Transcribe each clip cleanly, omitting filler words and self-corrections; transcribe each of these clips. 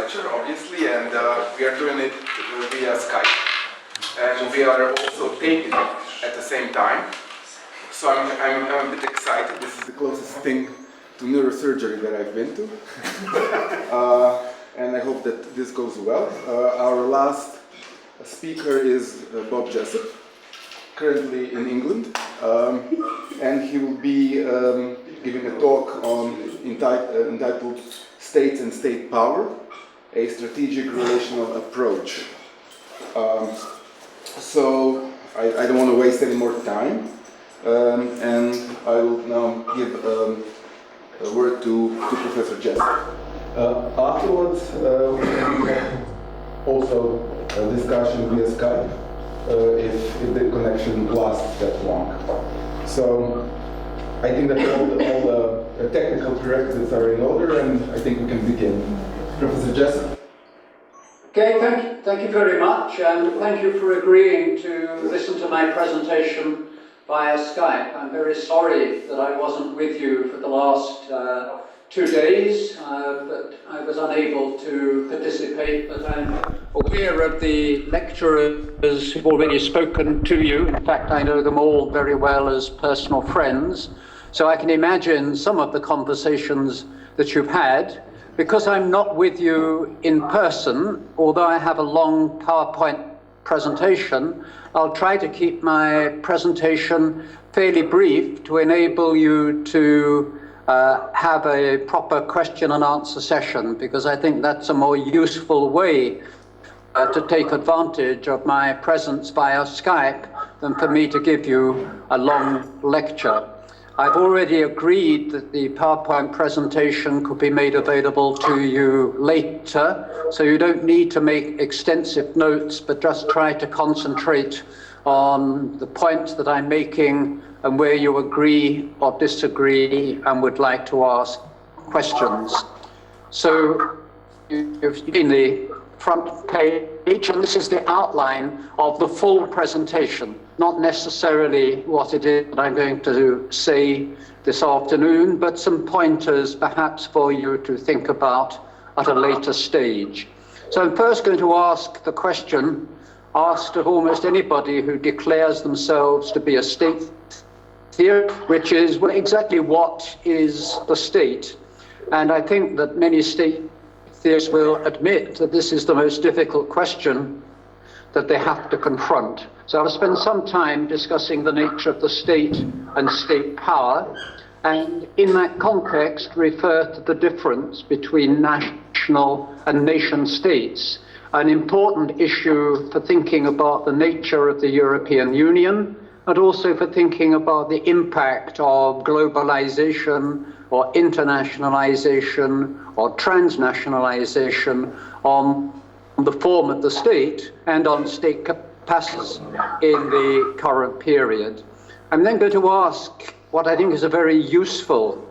lecture, obviously, and we are doing it via Skype. And we are also taping it at the same time. So I'm a bit excited. This is the closest thing to neurosurgery that I've been to. And I hope that this goes well. Our last speaker is Bob Jessop, currently in England. And he will be giving a talk entitled States and State Power, a Strategic-Relational Approach. So I don't want to waste any more time, and I will now give a word to Professor Jessop. Afterwards, we can have also a discussion via Skype if the connection lasts that long. So I think that all the technical prerequisites are in order, and I think we can begin. Professor Jessop. Okay, thank you very much, and thank you for agreeing to listen to my presentation via Skype. I'm very sorry that I wasn't with you for the last 2 days, but I was unable to participate, but I'm aware of the lecturers who've already spoken to you. In fact, I know them all very well as personal friends, so I can imagine some of the conversations that you've had. Because I'm not with you in person, although I have a long PowerPoint presentation, I'll try to keep my presentation fairly brief to enable you to have a proper question and answer session, because I think that's a more useful way to take advantage of my presence via Skype than for me to give you a long lecture. I've already agreed that the PowerPoint presentation could be made available to you later, so you don't need to make extensive notes, but just try to concentrate on the points that I'm making and where you agree or disagree and would like to ask questions. So you've seen the front page, and this is the outline of the full presentation. Not necessarily what it is that I'm going to say this afternoon, but some pointers perhaps for you to think about at a later stage. So I'm first going to ask the question asked of almost anybody who declares themselves to be a state theorist, which is, well, exactly what is the state? And I think that many state theorists will admit that this is the most difficult question that they have to confront. So I'll spend some time discussing the nature of the state and state power, and in that context refer to the difference between national and nation states, an important issue for thinking about the nature of the European Union, and also for thinking about the impact of globalization or internationalization or transnationalization on the form of the state and on state capacity in the current period. I'm then going to ask what I think is a very useful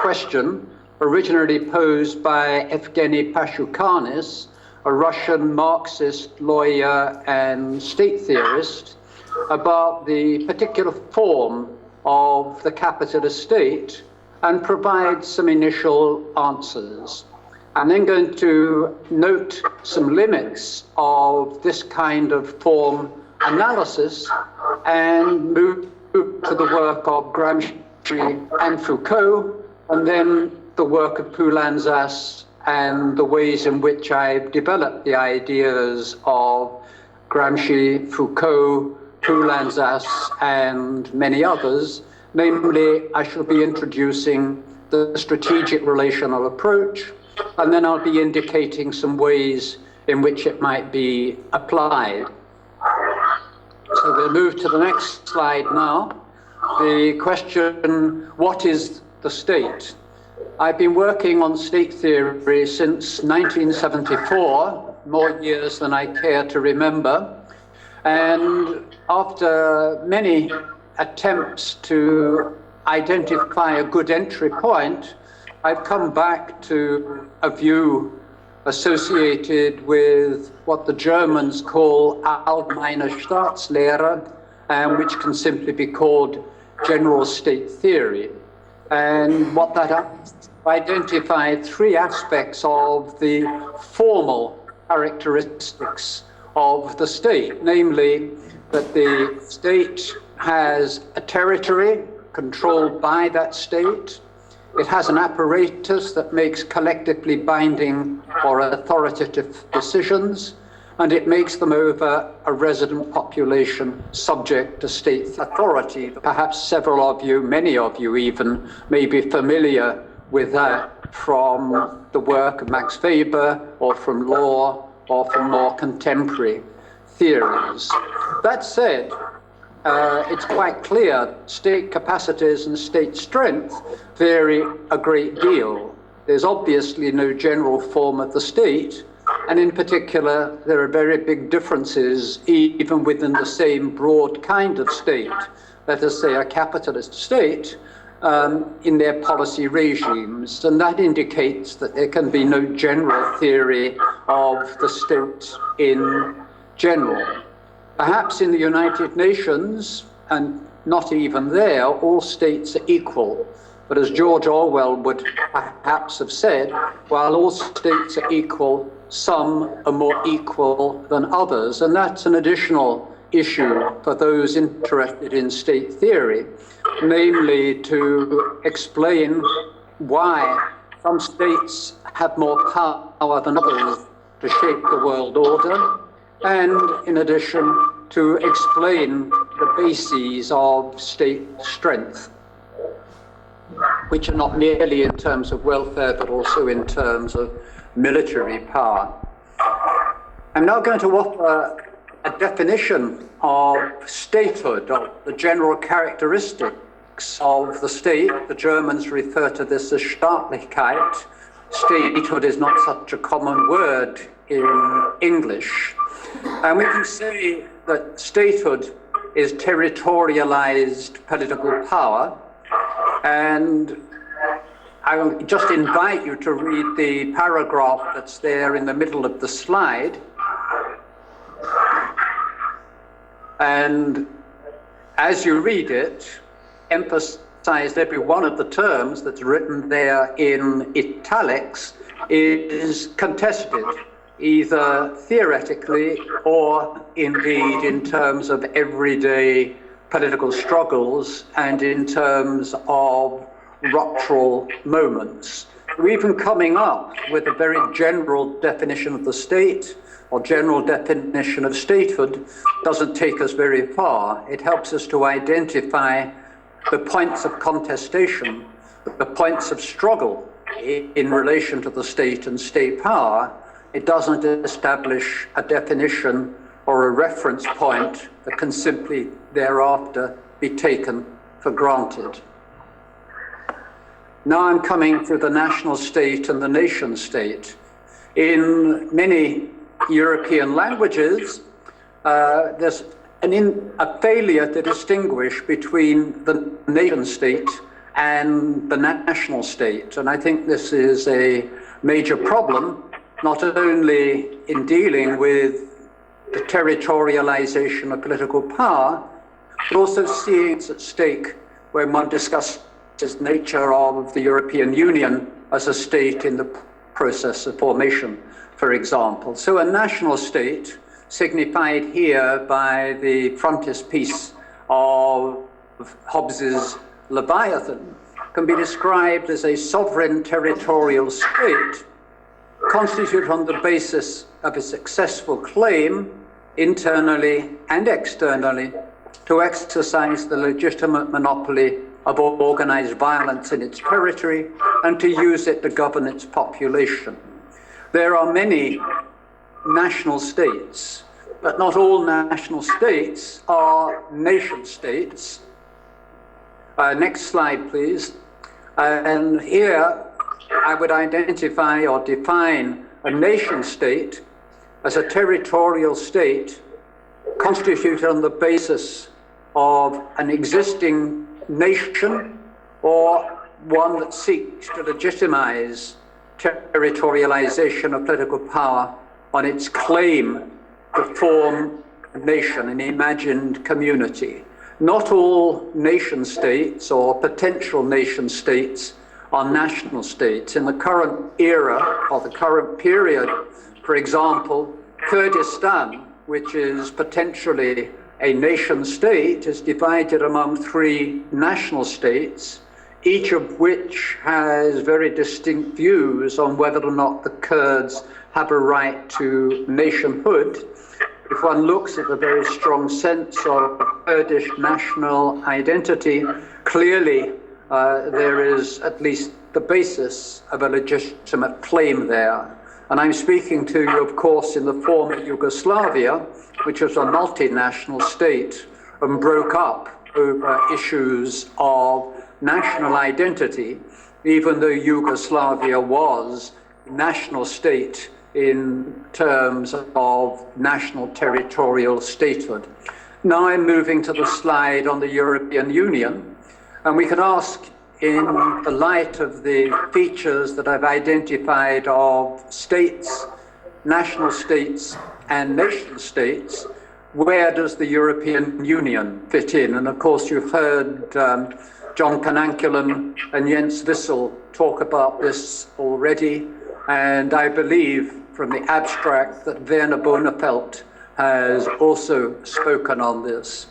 question, originally posed by Evgeny Pashukanis, a Russian Marxist lawyer and state theorist, about the particular form of the capitalist state, and provide some initial answers. I'm then going to note some limits of this kind of form analysis and move to the work of Gramsci and Foucault, and then the work of Poulantzas and the ways in which I've developed the ideas of Gramsci, Foucault, Poulantzas, and many others. Namely, I shall be introducing the strategic-relational approach, and then I'll be indicating some ways in which it might be applied. So we'll move to the next slide now. The question, what is the state? I've been working on state theory since 1974, more years than I care to remember. And after many attempts to identify a good entry point, I've come back to a view associated with what the Germans call allgemeine Staatslehre, which can simply be called general state theory. And what that identified three aspects of the formal characteristics of the state, namely that the state has a territory controlled by that state. It has an apparatus that makes collectively binding or authoritative decisions, and it makes them over a resident population subject to state authority. Perhaps several of you, many of you even, may be familiar with that from the work of Max Weber or from law or from more contemporary theories. That said, it's quite clear state capacities and state strength vary a great deal. There's obviously no general form of the state, and in particular, there are very big differences even within the same broad kind of state, let us say a capitalist state, in their policy regimes. And that indicates that there can be no general theory of the state in general. Perhaps in the United Nations, and not even there, all states are equal. But as George Orwell would perhaps have said, while all states are equal, some are more equal than others. And that's an additional issue for those interested in state theory, namely to explain why some states have more power than others to shape the world order, and in addition to explain the bases of state strength, which are not merely in terms of welfare, but also in terms of military power. I'm now going to offer a definition of statehood, of the general characteristics of the state. The Germans refer to this as Staatlichkeit. Statehood is not such a common word in English. And we can say that statehood is territorialized political power. And I will just invite you to read the paragraph that's there in the middle of the slide. And as you read it, emphasize every one of the terms that's written there in italics is contested, either theoretically or indeed in terms of everyday political struggles and in terms of ruptural moments. We're even coming up with a very general definition of the state or general definition of statehood doesn't take us very far. It helps us to identify the points of contestation, the points of struggle in relation to the state and state power. It doesn't establish a definition or a reference point that can simply thereafter be taken for granted. Now I'm coming to the national state and the nation state. In many European languages, there's a failure to distinguish between the nation state and the national state. And I think this is a major problem, not only in dealing with the territorialization of political power, but also seeing it's at stake when one discusses the nature of the European Union as a state in the process of formation, for example. So a national state, signified here by the frontispiece of Hobbes's Leviathan, can be described as a sovereign territorial state constituted on the basis of a successful claim, internally and externally, to exercise the legitimate monopoly of organized violence in its territory and to use it to govern its population. There are many national states, but not all national states are nation states. Next slide, please. And here I would identify or define a nation state as a territorial state constituted on the basis of an existing nation or one that seeks to legitimize territorialization of political power on its claim to form a nation, an imagined community. Not all nation states or potential nation states are national states. In the current era or the current period, for example, Kurdistan, which is potentially a nation state, is divided among 3 national states, each of which has very distinct views on whether or not the Kurds have a right to nationhood. If one looks at the very strong sense of Kurdish national identity, clearly there is at least the basis of a legitimate claim there. And I'm speaking to you, of course, in the former Yugoslavia, which was a multinational state and broke up over issues of national identity, even though Yugoslavia was a national state in terms of national territorial statehood. Now I'm moving to the slide on the European Union, and we can ask, in the light of the features that I've identified of states, national states, and nation states, where does the European Union fit in? And of course, you've heard John Cananculum and Jens Wissel talk about this already, and I believe from the abstract that Werner Bonafelt has also spoken on this.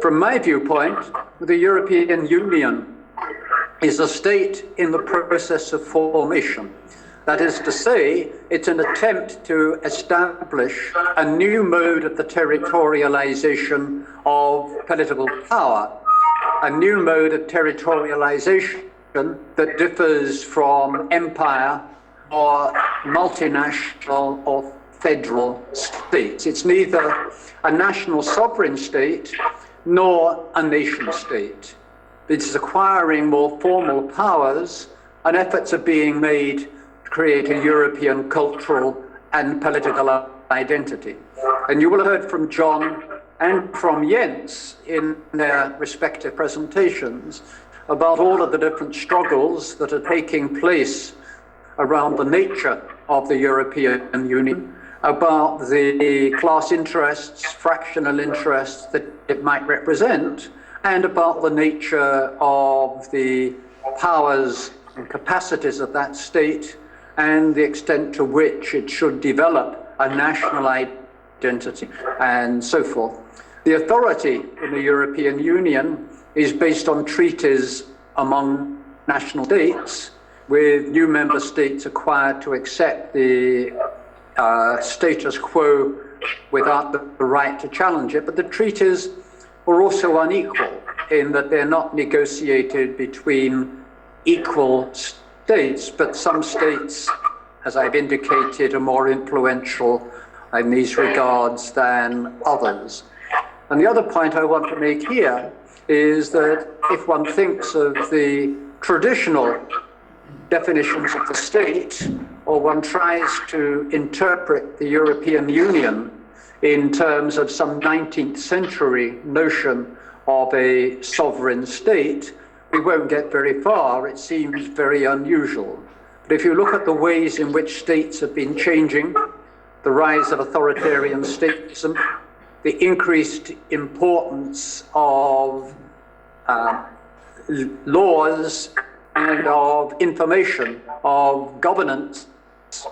From my viewpoint, the European Union is a state in the process of formation. That is to say, it's an attempt to establish a new mode of the territorialization of political power, a new mode of territorialization that differs from empire or multinational or federal states. It's neither a national sovereign state nor a nation state. It's acquiring more formal powers, and efforts are being made to create a European cultural and political identity. And you will have heard from John and from Jens in their respective presentations about all of the different struggles that are taking place around the nature of the European Union, about the class interests, fractional interests that it might represent, and about the nature of the powers and capacities of that state and the extent to which it should develop a national identity and so forth. The authority in the European Union is based on treaties among national states, with new member states required to accept the status quo without the right to challenge it. But the treaties are also unequal in that they're not negotiated between equal states, but some states, as I've indicated, are more influential in these regards than others. And the other point I want to make here is that if one thinks of the traditional definitions of the state, or one tries to interpret the European Union in terms of some 19th century notion of a sovereign state, we won't get very far. It seems very unusual. But if you look at the ways in which states have been changing, the rise of authoritarian statism, the increased importance of laws and of information, of governance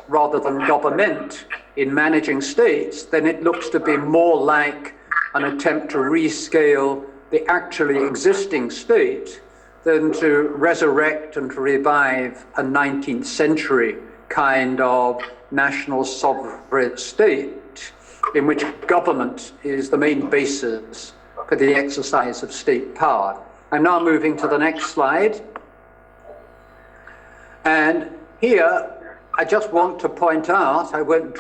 rather than government in managing states, then it looks to be more like an attempt to rescale the actually existing state than to resurrect and to revive a 19th century kind of national sovereign state in which government is the main basis for the exercise of state power. I'm now moving to the next slide. And here, I just want to point out, I won't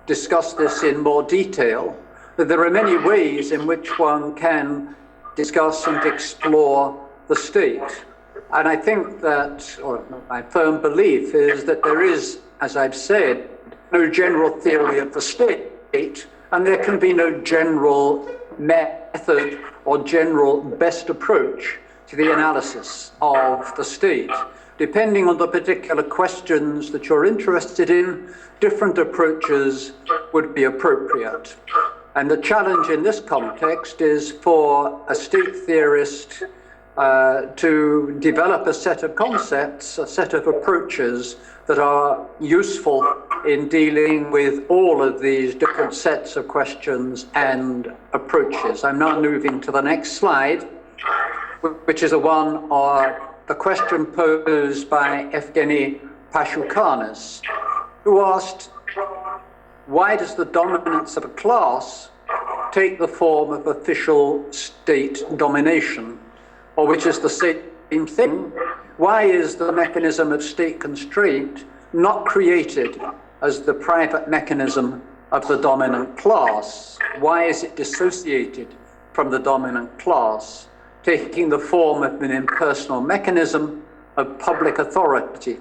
discuss this in more detail, that there are many ways in which one can discuss and explore the state. And I think that, or my firm belief is that there is, as I've said, no general theory of the state, and there can be no general method or general best approach to the analysis of the state. Depending on the particular questions that you're interested in, different approaches would be appropriate. And the challenge in this context is for a state theorist to develop a set of concepts, a set of approaches that are useful in dealing with all of these different sets of questions and approaches. I'm now moving to the next slide, which is the one on the question posed by Evgeny Pashukanis, who asked, why does the dominance of a class take the form of official state domination? Or which is the same thing, why is the mechanism of state constraint not created as the private mechanism of the dominant class? Why is it dissociated from the dominant class, taking the form of an impersonal mechanism of public authority,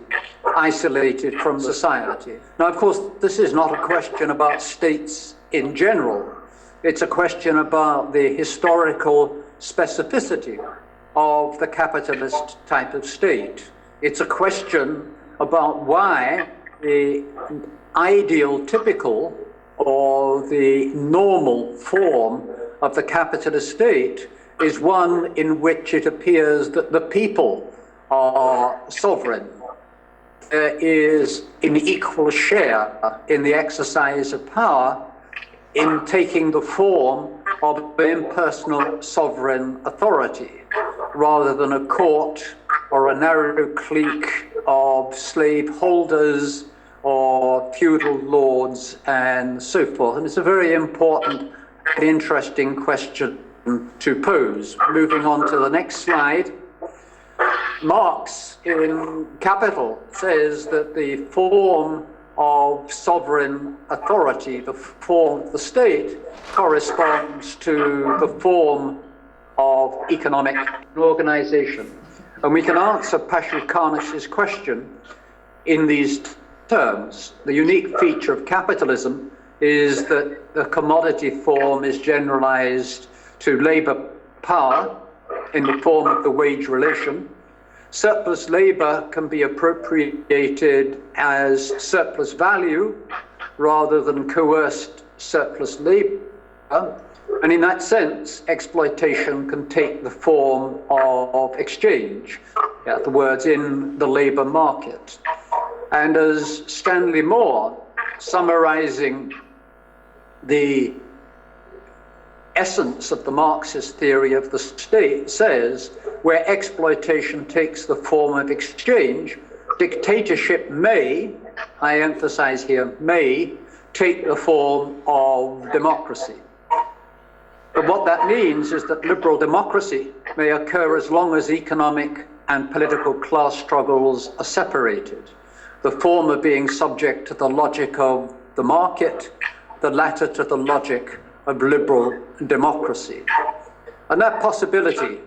isolated from society? Now, of course, this is not a question about states in general. It's a question about the historical specificity of the capitalist type of state. It's a question about why the ideal, typical, or the normal form of the capitalist state is one in which it appears that the people are sovereign. There is an equal share in the exercise of power in taking the form of impersonal sovereign authority, rather than a court or a narrow clique of slave holders or feudal lords and so forth. And it's a very important and interesting question to pose. Moving on to the next slide. Marx in Capital says that the form of sovereign authority, the form of the state, corresponds to the form of economic organization. And we can answer Pashukanis' question in these terms. The unique feature of capitalism is that the commodity form is generalized to labor power in the form of the wage relation. Surplus labor can be appropriated as surplus value rather than coerced surplus labor. And in that sense, exploitation can take the form of exchange, in other words, in the labor market. And as Stanley Moore, summarizing the essence of the Marxist theory of the state, says, where exploitation takes the form of exchange, dictatorship may, I emphasize here, may take the form of democracy. But what that means is that liberal democracy may occur as long as economic and political class struggles are separated, the former being subject to the logic of the market, the latter to the logic of liberal democracy. And that possibility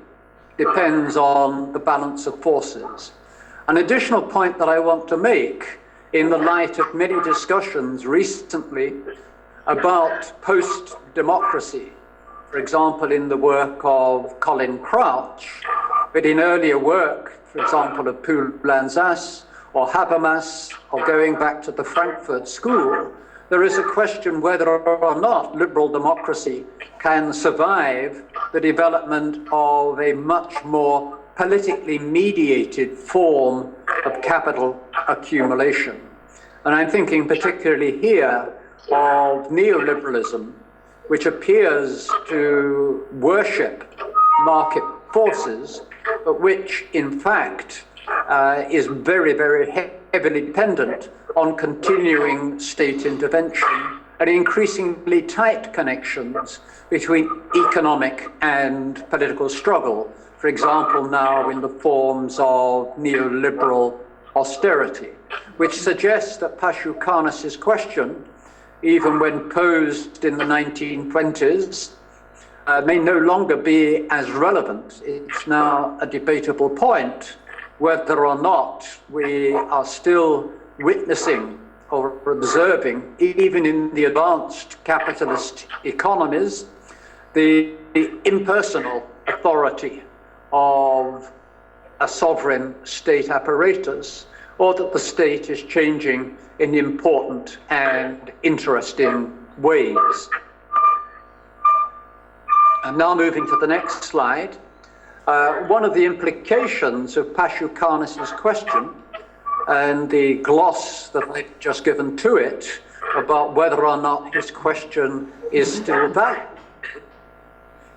depends on the balance of forces. An additional point that I want to make in the light of many discussions recently about post-democracy, for example, in the work of Colin Crouch, but in earlier work, for example, of Poulantzas or Habermas, or going back to the Frankfurt School, there is a question whether or not liberal democracy can survive the development of a much more politically mediated form of capital accumulation. And I'm thinking particularly here of neoliberalism, which appears to worship market forces, but which in fact is very, very heavily dependent on continuing state intervention and increasingly tight connections between economic and political struggle, for example, now in the forms of neoliberal austerity, which suggests that Pashukanis' question, even when posed in the 1920s, may no longer be as relevant. It's now a debatable point whether or not we are still witnessing or observing, even in the advanced capitalist economies, the impersonal authority of a sovereign state apparatus, or that the state is changing in important and interesting ways. I'm now moving to the next slide. One of the implications of Pashukanis's question and the gloss that I've just given to it about whether or not his question is still valid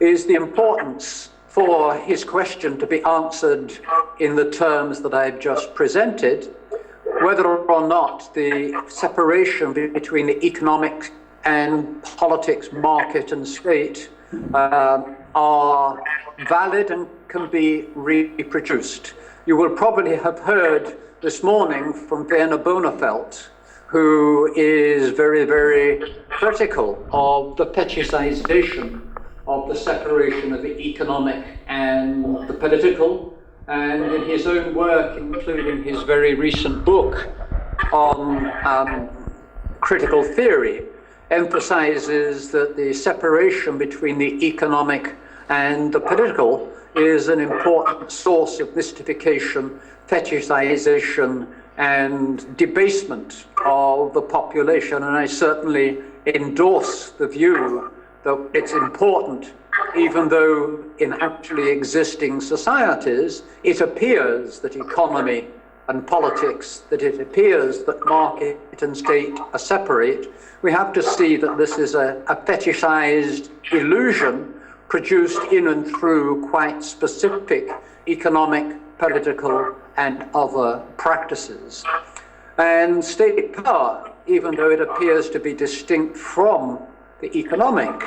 is the importance for his question to be answered in the terms that I've just presented, whether or not the separation between the economic and politics, market and state are valid and can be reproduced. You will probably have heard this morning from Werner Bonafelt, who is very, very critical of the fetishization of the separation of the economic and the political, and in his own work, including his very recent book on critical theory, emphasizes that the separation between the economic and the political is an important source of mystification, fetishization, and debasement of the population. And I certainly endorse the view that it's important, even though in actually existing societies, it appears that economy and politics, that it appears that market and state are separate, we have to see that this is a fetishized illusion produced in and through quite specific economic, political, and other practices. And state power, even though it appears to be distinct from the economic,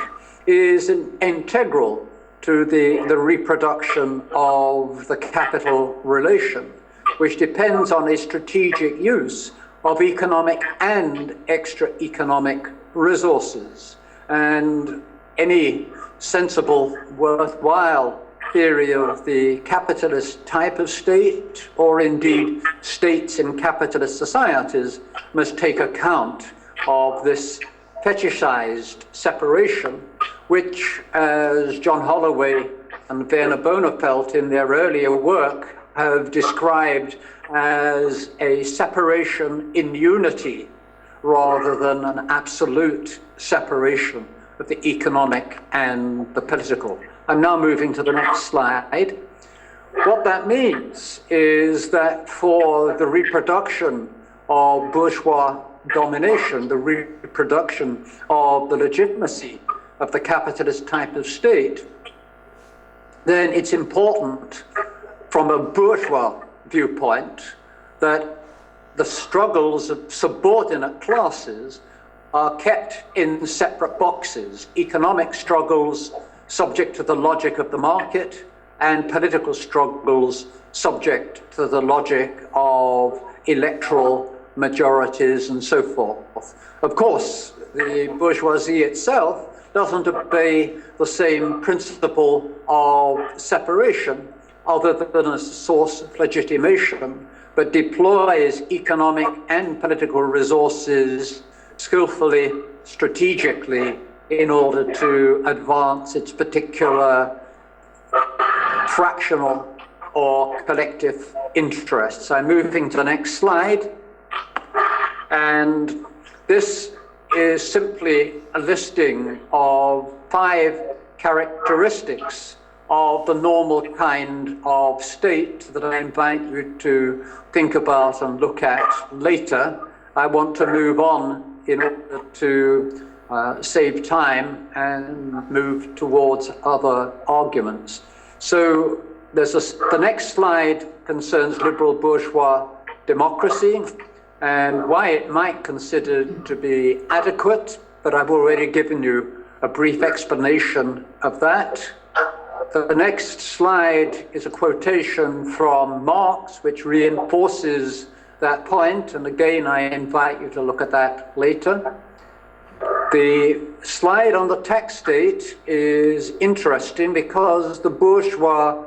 is integral to the reproduction of the capital relation, which depends on a strategic use of economic and extra-economic resources. And any sensible, worthwhile theory of the capitalist type of state, or indeed states in capitalist societies, must take account of this fetishized separation, which, as John Holloway and Werner Bonafelt in their earlier work have described as a separation in unity rather than an absolute separation of the economic and the political. I'm now moving to the next slide. What that means is that for the reproduction of bourgeois domination, the reproduction of the legitimacy of the capitalist type of state, then it's important from a bourgeois viewpoint that the struggles of subordinate classes are kept in separate boxes. Economic struggles subject to the logic of the market, and political struggles subject to the logic of electoral majorities and so forth. Of course, the bourgeoisie itself doesn't obey the same principle of separation other than as a source of legitimation, but deploys economic and political resources skillfully, strategically, in order to advance its particular fractional or collective interests. I'm moving to the next slide. And this is simply a listing of 5 characteristics of the normal kind of state that I invite you to think about and look at later. I want to move on in order to save time and move towards other arguments. So the next slide concerns liberal bourgeois democracy and why it might consider to be adequate, but I've already given you a brief explanation of that. The next slide is a quotation from Marx, which reinforces that point, and again, I invite you to look at that later. The slide on the tax state is interesting because the bourgeois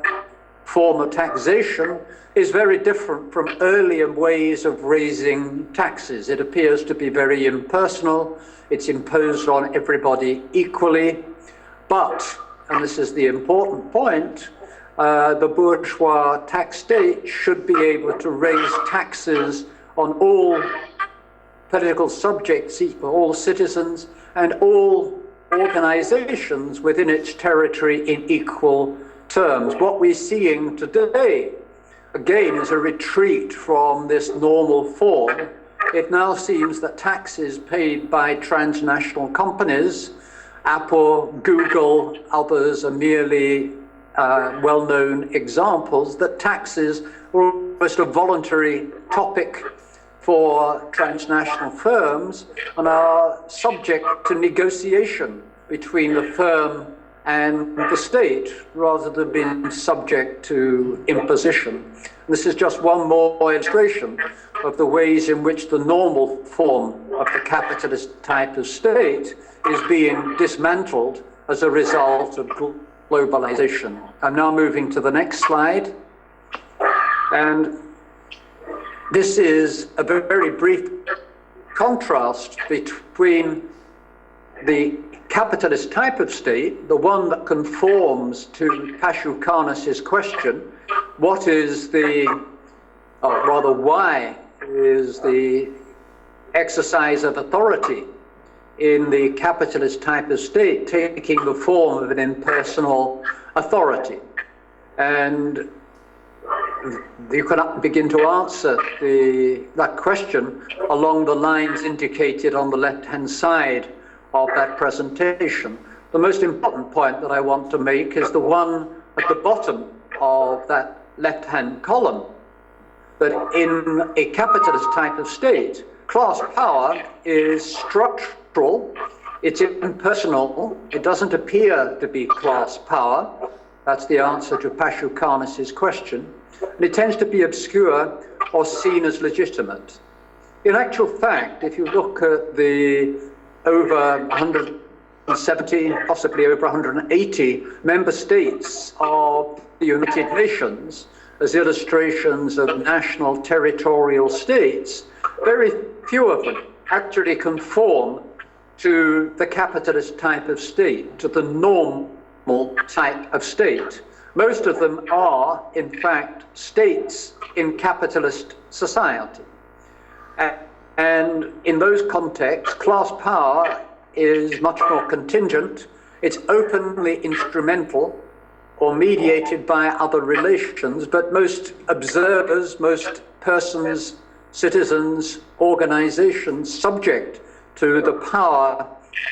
form of taxation is very different from earlier ways of raising taxes. It appears to be very impersonal. It's imposed on everybody equally. But, and this is the important point, the bourgeois tax state should be able to raise taxes on all political subjects, all citizens, and all organizations within its territory in equal terms. What we're seeing today, again, is a retreat from this normal form. It now seems that taxes paid by transnational companies, Apple, Google, others are merely well-known examples, that taxes are almost a voluntary topic for transnational firms and are subject to negotiation between the firm and the state rather than being subject to imposition. This is just one more illustration of the ways in which the normal form of the capitalist type of state is being dismantled as a result of globalization. I'm now moving to the next slide. And this is a very brief contrast between the capitalist type of state, the one that conforms to Pashukanis's question, what is the, or rather why is the exercise of authority in the capitalist type of state taking the form of an impersonal authority? And you can begin to answer that question along the lines indicated on the left-hand side of that presentation. The most important point that I want to make is the one at the bottom of that left-hand column, that in a capitalist type of state, class power is structural, it's impersonal, it doesn't appear to be class power. That's the answer to Pashukanis's question. And it tends to be obscure or seen as legitimate. In actual fact, if you look at the over 170, possibly over 180 member states of the United Nations as illustrations of national territorial states, very few of them actually conform to the capitalist type of state, to the normal type of state. Most of them are, in fact, states in capitalist society. And in those contexts, class power is much more contingent. It's openly instrumental or mediated by other relations, but most observers, most persons, citizens, organizations subject to the power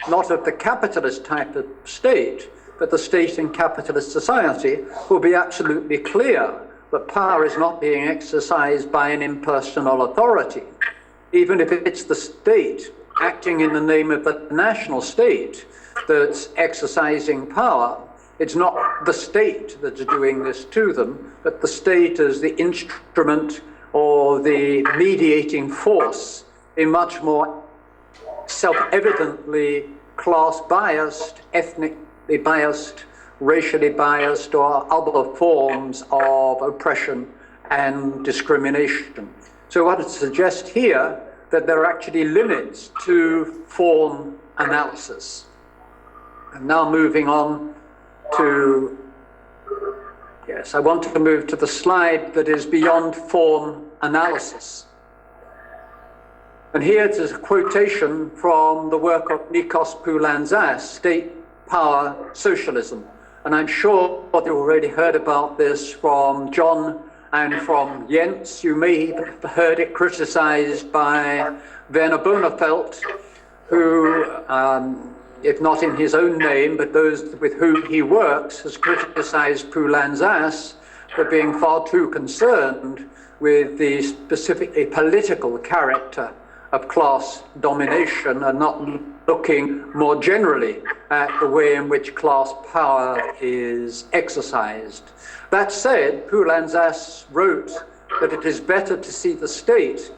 not of the capitalist type of state, but the state in capitalist society, will be absolutely clear that power is not being exercised by an impersonal authority. Even if it's the state acting in the name of the national state that's exercising power, it's not the state that's doing this to them, but the state as the instrument or the mediating force in much more self-evidently class-biased, ethnically biased, racially biased, or other forms of oppression and discrimination. So what it suggests here, that there are actually limits to form analysis. And now moving on to, yes, I want to move to the slide that is beyond form analysis. And here it is a quotation from the work of Nikos Poulantzas, State, Power, Socialism. And I'm sure that you already heard about this from John and from Jens. You may have heard it criticized by Werner Bonafelt, who, if not in his own name, but those with whom he works, has criticized Poulantzas for being far too concerned with the specifically political character of class domination and not looking more generally at the way in which class power is exercised. That said, Poulantzas wrote that it is better to see the state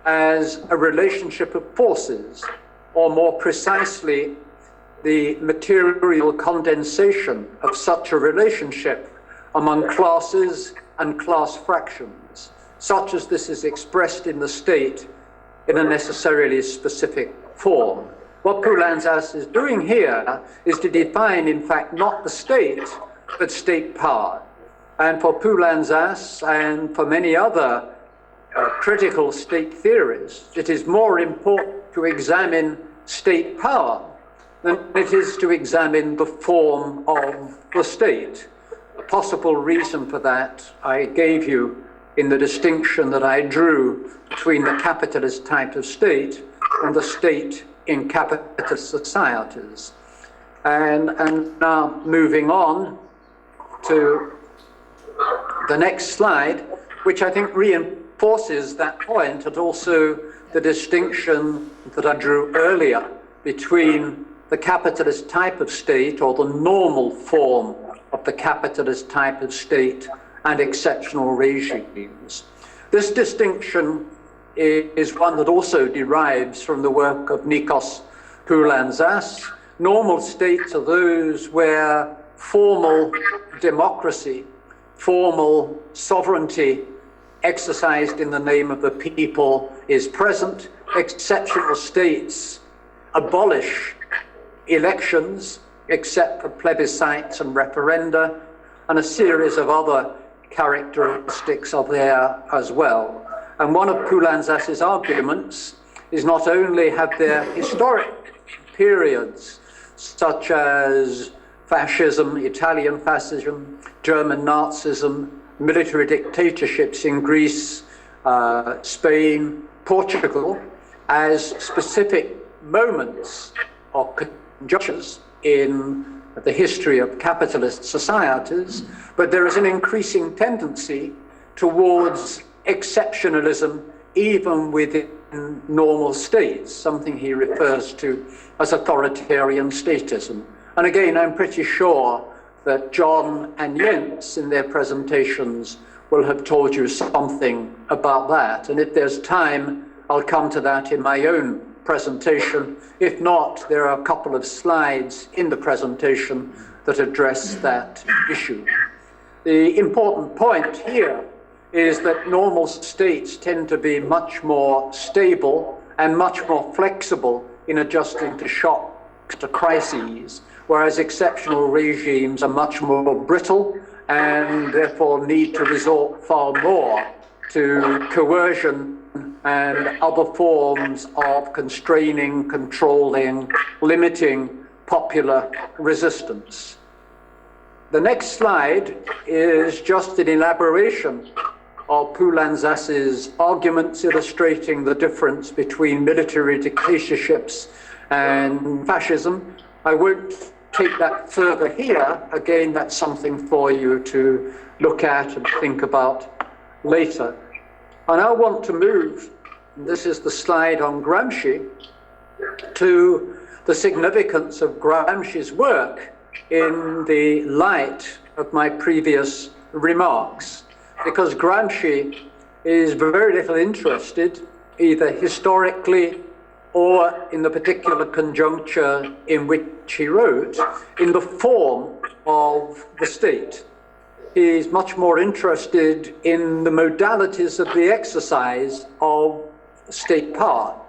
as a relationship of forces, or more precisely, the material condensation of such a relationship among classes and class fractions, such as this is expressed in the state in a necessarily specific form. What Poulantzas is doing here is to define, in fact, not the state, but state power. And for Poulantzas and for many other critical state theorists, it is more important to examine state power then it is to examine the form of the state. A possible reason for that I gave you in the distinction that I drew between the capitalist type of state and the state in capitalist societies. And now moving on to the next slide, which I think reinforces that point, and also the distinction that I drew earlier between the capitalist type of state, or the normal form of the capitalist type of state, and exceptional regimes. This distinction is one that also derives from the work of Nikos Poulantzas. Normal states are those where formal democracy, formal sovereignty exercised in the name of the people is present. Exceptional states abolish elections except for plebiscites and referenda, and a series of other characteristics are there as well. And one of Poulantzas' arguments is not only have there historic periods such as fascism, Italian fascism, German Nazism, military dictatorships in Greece, Spain, Portugal, as specific moments or conjunctures in the history of capitalist societies, but there is an increasing tendency towards exceptionalism even within normal states, something he refers to as authoritarian statism. And again, I'm pretty sure that John and Jens in their presentations will have told you something about that. And if there's time, I'll come to that in my own presentation. If not, there are a couple of slides in the presentation that address that issue. The important point here is that normal states tend to be much more stable and much more flexible in adjusting to shocks, to crises, whereas exceptional regimes are much more brittle and therefore need to resort far more to coercion and other forms of constraining, controlling, limiting popular resistance. The next slide is just an elaboration of Poulantzas' arguments illustrating the difference between military dictatorships and fascism. I won't take that further here. Again, that's something for you to look at and think about later. I now want to move, this is the slide on Gramsci, to the significance of Gramsci's work in the light of my previous remarks, because Gramsci is very little interested, either historically or in the particular conjuncture in which he wrote, in the form of the state. He's much more interested in the modalities of the exercise of state power.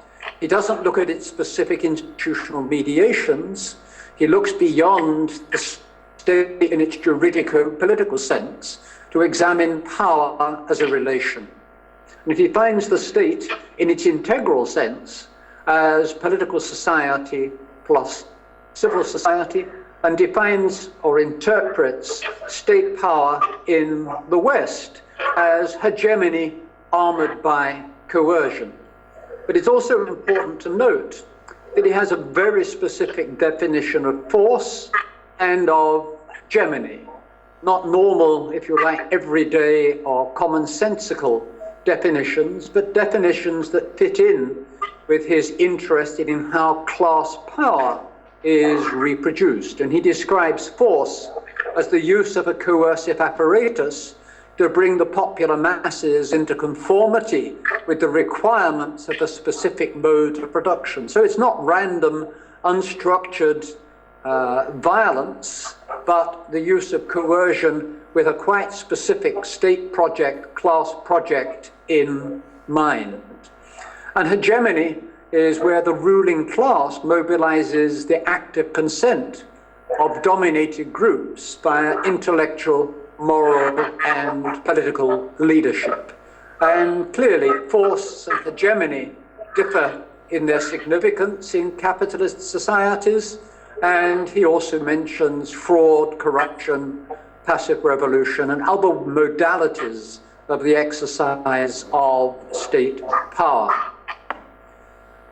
He doesn't look at its specific institutional mediations. He looks beyond the state in its juridico-political sense to examine power as a relation. And if he finds the state in its integral sense as political society plus civil society, and defines or interprets state power in the West as hegemony armored by coercion. But it's also important to note that he has a very specific definition of force and of hegemony, not normal, if you like, everyday or commonsensical definitions, but definitions that fit in with his interest in how class power is reproduced. And he describes force as the use of a coercive apparatus to bring the popular masses into conformity with the requirements of a specific mode of production. So it's not random, unstructured violence, but the use of coercion with a quite specific state project, class project in mind. And hegemony is where the ruling class mobilizes the active consent of dominated groups via intellectual, moral, and political leadership. And clearly, force and hegemony differ in their significance in capitalist societies, And he also mentions fraud, corruption, passive revolution, and other modalities of the exercise of state power.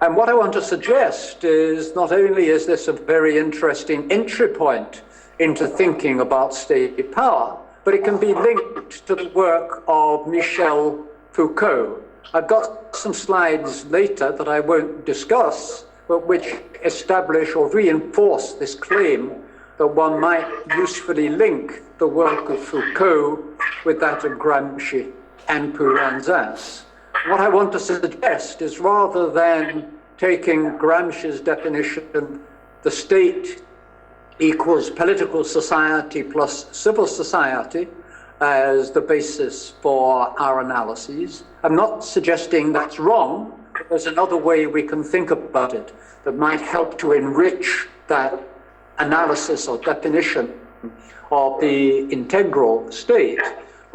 And what I want to suggest is not only is this a very interesting entry point into thinking about state power, but it can be linked to the work of Michel Foucault. I've got some slides later that I won't discuss, but which establish or reinforce this claim that one might usefully link the work of Foucault with that of Gramsci and Poulantzas. What I want to suggest is, rather than taking Gramsci's definition, the state equals political society plus civil society, as the basis for our analyses, I'm not suggesting that's wrong. There's another way we can think about it that might help to enrich that analysis or definition of the integral state.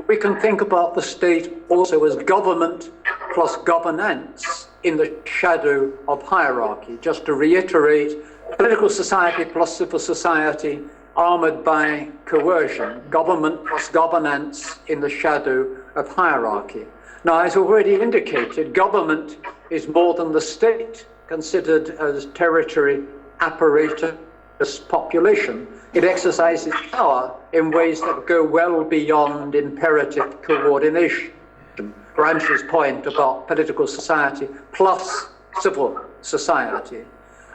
We can think about the state also as government plus governance in the shadow of hierarchy. Just to reiterate, political society plus civil society armored by coercion, government plus governance in the shadow of hierarchy. Now, as already indicated, government is more than the state, considered as territory, apparatus, population. It exercises power in ways that go well beyond imperative coordination. Gramsci's point about political society plus civil society.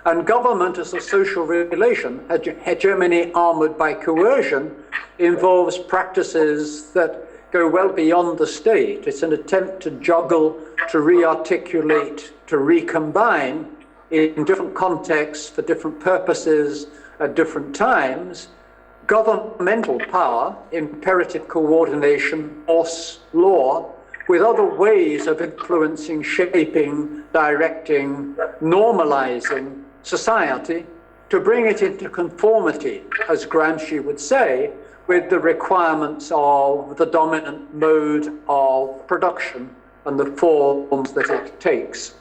And government as a social relation, hegemony armored by coercion, involves practices that go well beyond the state. It's an attempt to juggle, to re-articulate, to recombine in different contexts for different purposes at different times, governmental power, imperative coordination, force, law, with other ways of influencing, shaping, directing, normalizing society to bring it into conformity, as Gramsci would say, with the requirements of the dominant mode of production and the forms that it takes.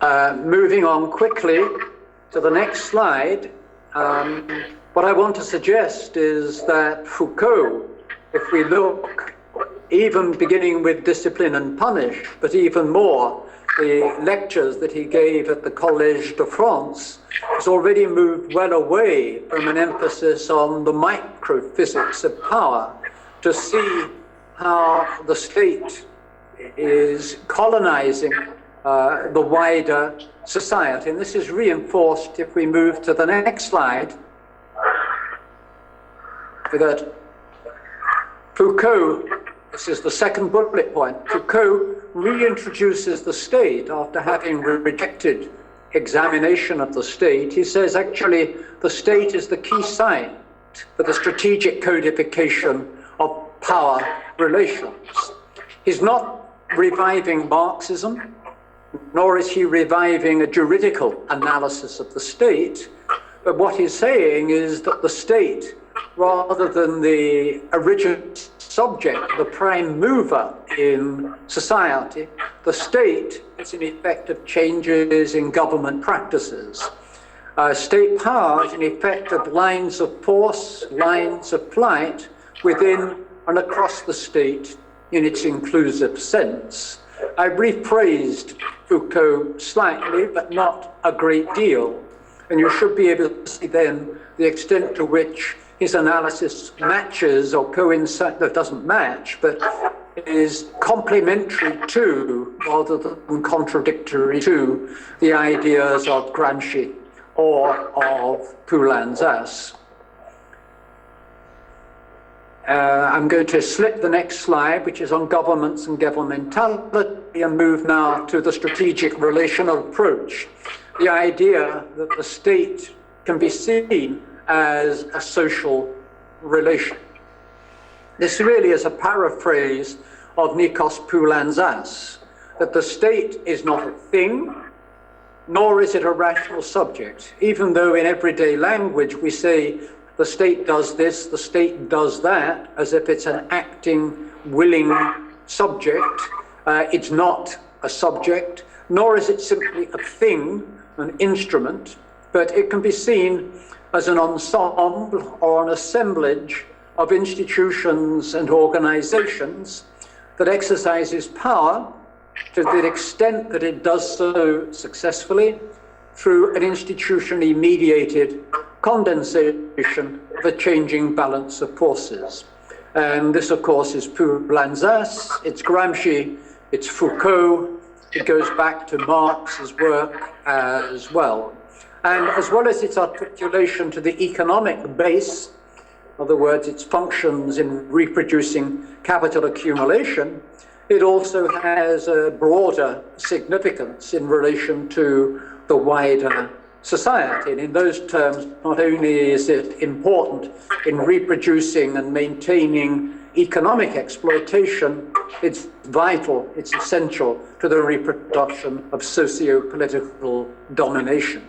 Moving on quickly to the next slide, what I want to suggest is that Foucault, if we look even beginning with Discipline and Punish, but even more, the lectures that he gave at the Collège de France, has already moved well away from an emphasis on the microphysics of power to see how the state is colonizing the wider society. And this is reinforced if we move to the next slide, that Foucault, this is the second bullet point, Foucault reintroduces the state after having rejected examination of the state. He says, actually, the state is the key site for the strategic codification of power relations. He's not reviving Marxism, nor is he reviving a juridical analysis of the state, but what he's saying is that the state, rather than the original subject, the prime mover in society, the state is an effect of changes in government practices. State power is an effect of lines of force, lines of flight within and across the state in its inclusive sense. I rephrased Foucault slightly, but not a great deal. And you should be able to see then the extent to which his analysis matches or coincides, that doesn't match, but is complementary to, rather than contradictory to, the ideas of Gramsci or of Poulantzas. I'm going to slip the next slide, which is on governments and governmentality, and move now to the strategic-relational approach. The idea that the state can be seen as a social relation. This really is a paraphrase of Nikos Poulantzas, that the state is not a thing, nor is it a rational subject, even though in everyday language we say the state does this, the state does that, as if it's an acting, willing subject. It's not a subject, nor is it simply a thing, an instrument. but it can be seen as an ensemble or an assemblage of institutions and organizations that exercises power to the extent that it does so successfully through an institutionally mediated condensation of a changing balance of forces. And this, of course, is Poulantzas, it's Gramsci, it's Foucault, it goes back to Marx's work as well. And as well as its articulation to the economic base, in other words, its functions in reproducing capital accumulation, it also has a broader significance in relation to the wider society. And in those terms, not only is it important in reproducing and maintaining economic exploitation, it's vital, it's essential to the reproduction of socio-political domination.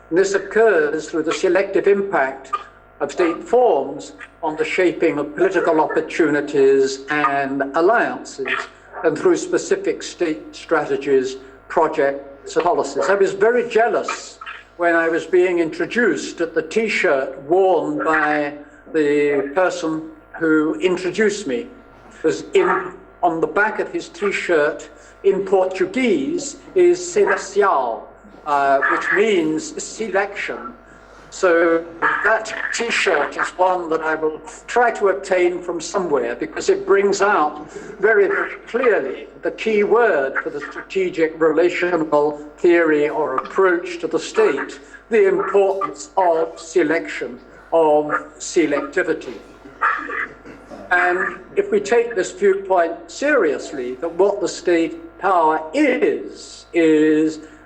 And this occurs through the selective impact of state forms on the shaping of political opportunities and alliances, and through specific state strategies, projects, and policies. I was very jealous when I was being introduced at the T-shirt worn by the person who introduced me. Because on the back of his T-shirt in Portuguese is seleção, which means selection. So that T-shirt is one that I will try to obtain from somewhere, because it brings out very, very clearly the key word for the strategic relational theory or approach to the state, the importance of selection, of selectivity. And if we take this viewpoint seriously, that what the state power is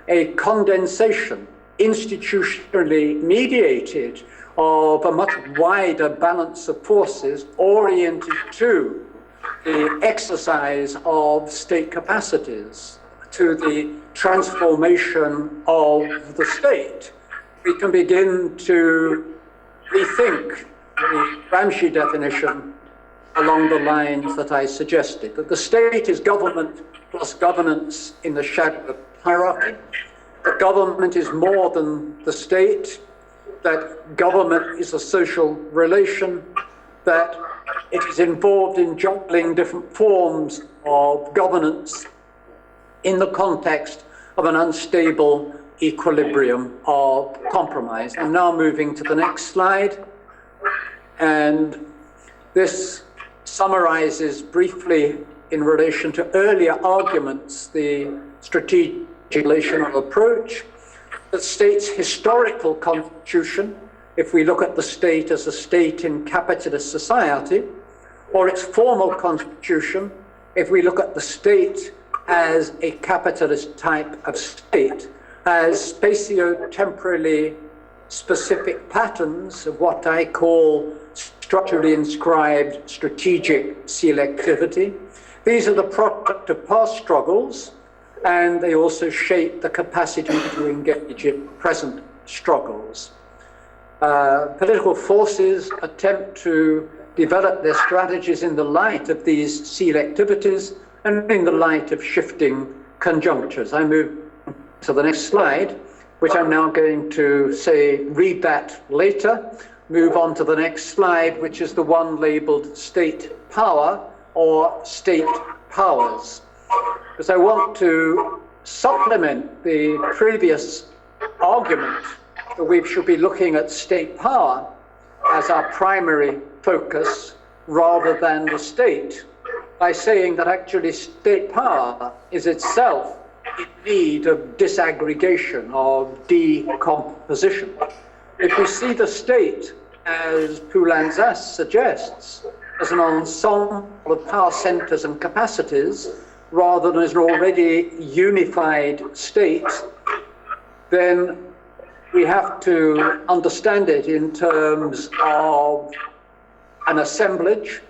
a condensation, institutionally mediated, of a much wider balance of forces oriented to the exercise of state capacities, to the transformation of the state, we can begin to rethink the Gramsci definition along the lines that I suggested, that the state is government plus governance in the shadow of hierarchy, that government is more than the state, that government is a social relation, that it is involved in juggling different forms of governance in the context of an unstable equilibrium of compromise. I'm now moving to the next slide, and this summarizes briefly in relation to earlier arguments the strategic-relational approach, the state's historical constitution, if we look at the state as a state in capitalist society, or its formal constitution, if we look at the state as a capitalist type of state, as spatio-temporally specific patterns of what I call structurally inscribed strategic selectivity. These are the product of past struggles, and they also shape the capacity to engage in present struggles. Political forces attempt to develop their strategies in the light of these selectivities and in the light of shifting conjunctures. I move to the next slide, which I'm now going to say, read that later. Move on to the next slide, which is the one labeled state power or state powers. Because I want to supplement the previous argument that we should be looking at state power as our primary focus rather than the state, by saying that actually state power is itself in need of disaggregation, of decomposition. If we see the state, as Poulantzas suggests, as an ensemble of power centers and capacities, rather than as an already unified state, then we have to understand it in terms of an assemblage.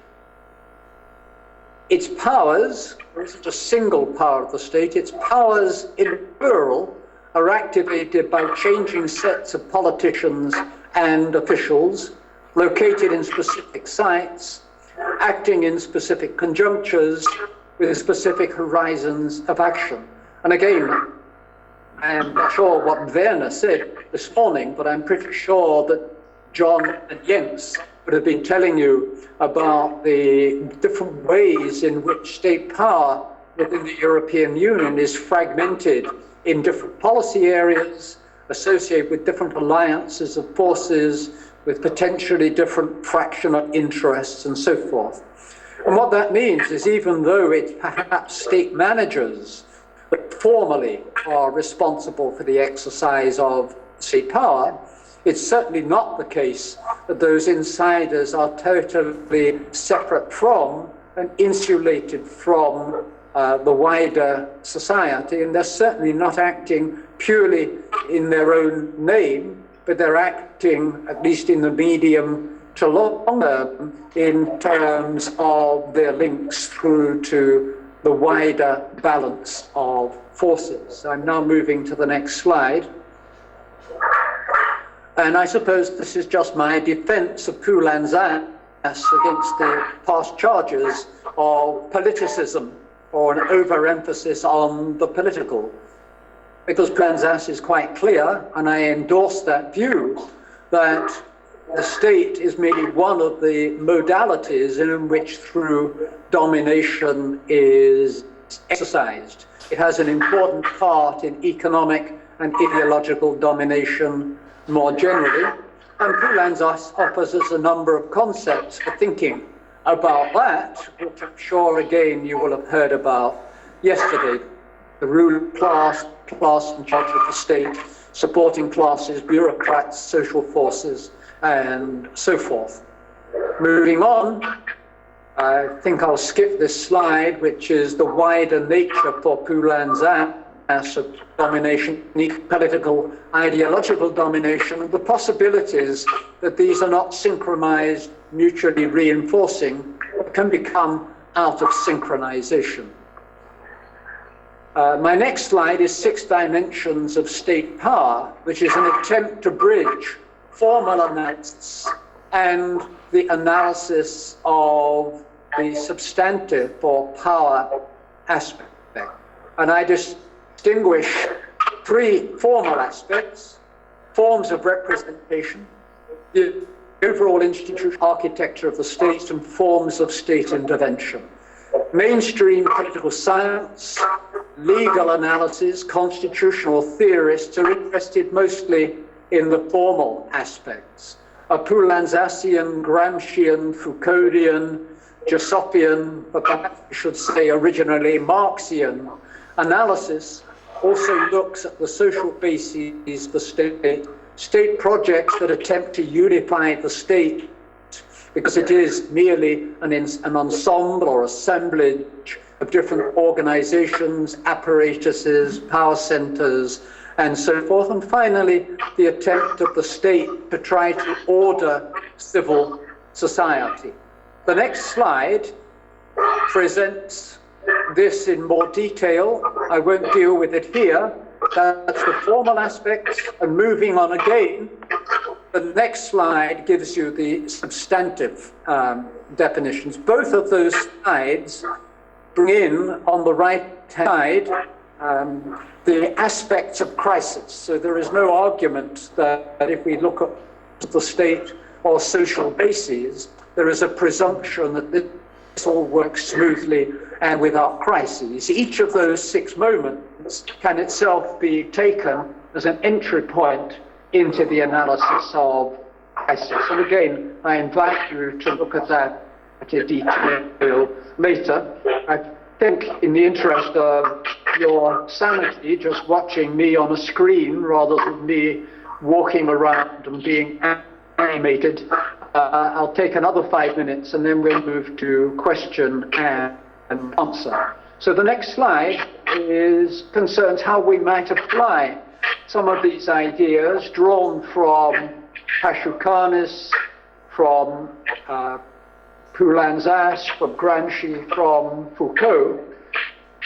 Its powers, there isn't a single power of the state, its powers in plural are activated by changing sets of politicians and officials located in specific sites, acting in specific conjunctures with specific horizons of action. And again, I'm not sure what Werner said this morning, but I'm pretty sure that John and Jens would have been telling you about the different ways in which state power within the European Union is fragmented in different policy areas, associated with different alliances of forces, with potentially different fractional interests and so forth. And what that means is, even though it's perhaps state managers that formally are responsible for the exercise of state power, it's certainly not the case that those insiders are totally separate from and insulated from the wider society, and they're certainly not acting purely in their own name, but they're acting, at least in the medium to long term, in terms of their links through to the wider balance of forces. I'm now moving to the next slide. And I suppose this is just my defense of Poulantzas against the past charges of politicism or an overemphasis on the political. Because Poulantzas is quite clear, and I endorse that view, that the state is merely one of the modalities in which through domination is exercised. It has an important part in economic and ideological domination more generally, and Poulantzas offers us a number of concepts for thinking about that, which I'm sure again you will have heard about yesterday. The ruling class in charge of the state, supporting classes, bureaucrats, social forces, and so forth. Moving on, I think I'll skip this slide, which is the wider nature for Poulantzas of domination, political, ideological domination, and the possibilities that these are not synchronized, mutually reinforcing, but can become out of synchronization. My next slide is 6 dimensions of state power, which is an attempt to bridge formal analysis and the analysis of the substantive or power aspect. And I distinguish 3 formal aspects: forms of representation, the overall institutional architecture of the state, and forms of state intervention. Mainstream political science, legal analysis, constitutional theorists are interested mostly in the formal aspects. A Poulantzasian, Gramscian, Foucauldian,Jessopian, but perhaps I should say originally Marxian analysis also looks at the social bases for state projects that attempt to unify the state, because it is merely an ensemble or assemblage of different organizations, apparatuses, power centers, and so forth. And finally, the attempt of the state to try to order civil society. The next slide presents this in more detail. I won't deal with it here. That's the formal aspects. And moving on again, the next slide gives you the substantive definitions. Both of those slides bring in, on the right side, the aspects of crisis. So there is no argument that if we look at the state or social bases, there is a presumption that this all works smoothly and without crises. Each of those 6 moments can itself be taken as an entry point into the analysis of crisis. And again, I invite you to look at that at a detail later. I think in the interest of your sanity, just watching me on a screen rather than me walking around and being animated, I'll take another 5 minutes and then we'll move to question and answer. So the next slide concerns how we might apply some of these ideas drawn from Pashukanis, from Poulantzas, from Gramsci, from Foucault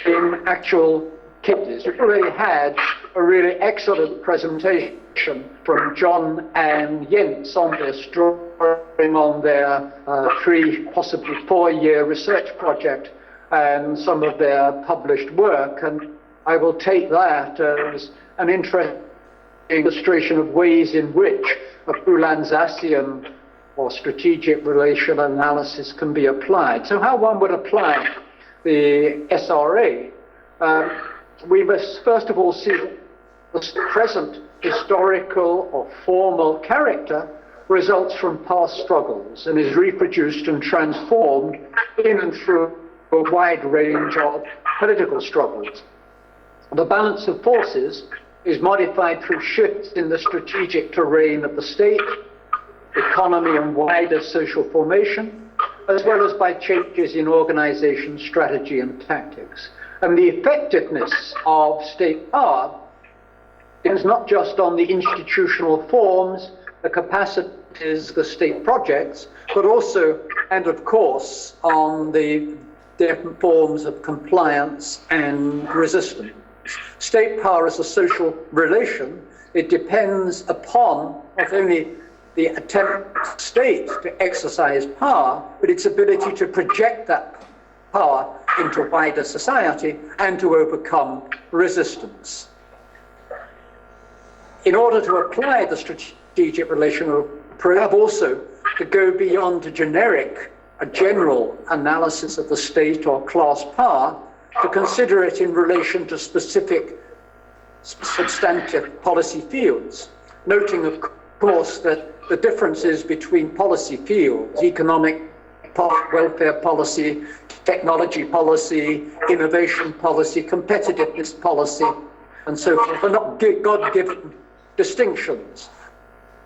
in actual cases. We already had a really excellent presentation from John and Jens on this, drawing on their 3, possibly 4-year research project and some of their published work, and I will take that as an interesting illustration of ways in which a Poulantzasian or strategic-relational analysis can be applied. So how one would apply the SRA? We must first of all see the present historical or formal character results from past struggles and is reproduced and transformed in and through a wide range of political struggles. The balance of forces is modified through shifts in the strategic terrain of the state, economy and wider social formation, as well as by changes in organization, strategy and tactics. And the effectiveness of state power depends not just on the institutional forms, the capacities, the state projects, but also, and of course, on the different forms of compliance and resistance. State power is a social relation. It depends upon not only the attempt of the state to exercise power, but its ability to project that power into wider society and to overcome resistance. In order to apply the strategic-relational approach, we have also to go beyond a general analysis of the state or class power to consider it in relation to specific substantive policy fields, noting, of course, that the differences between policy fields, economic welfare policy, technology policy, innovation policy, competitiveness policy, and so forth, are not God-given distinctions,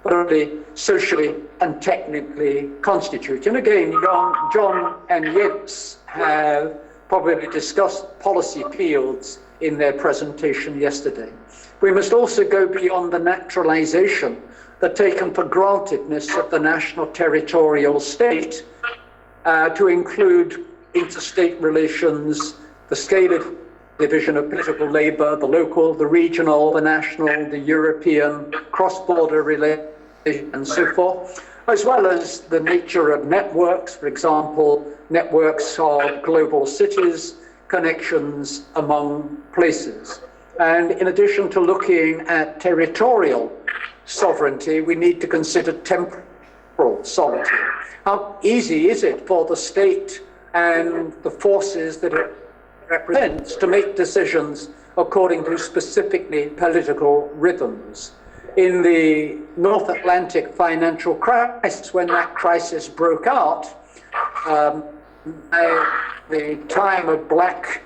but only socially and technically constitute. And again, John and Jens have probably discussed policy fields in their presentation yesterday. We must also go beyond the naturalization, the taken for grantedness of the national territorial state to include interstate relations, the scalar division of political labor, the local, the regional, the national, the European, cross-border relations, and so forth, as well as the nature of networks, for example, networks of global cities, connections among places. And in addition to looking at territorial sovereignty, we need to consider temporal sovereignty. How easy is it for the state and the forces that it represents to make decisions according to specifically political rhythms? In the North Atlantic financial crisis, when that crisis broke out, the time of Black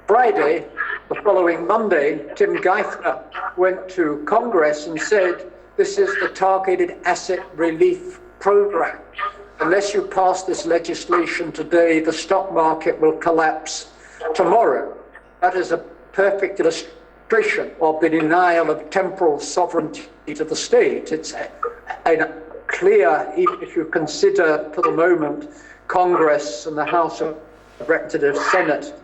Friday, the following Monday, Tim Geithner went to Congress and said, this is the targeted asset relief program. Unless you pass this legislation today, the stock market will collapse tomorrow. That is a perfect illustration of the denial of temporal sovereignty to the state. It's clear, even if you consider for the moment Congress and the House of Representatives, Senate,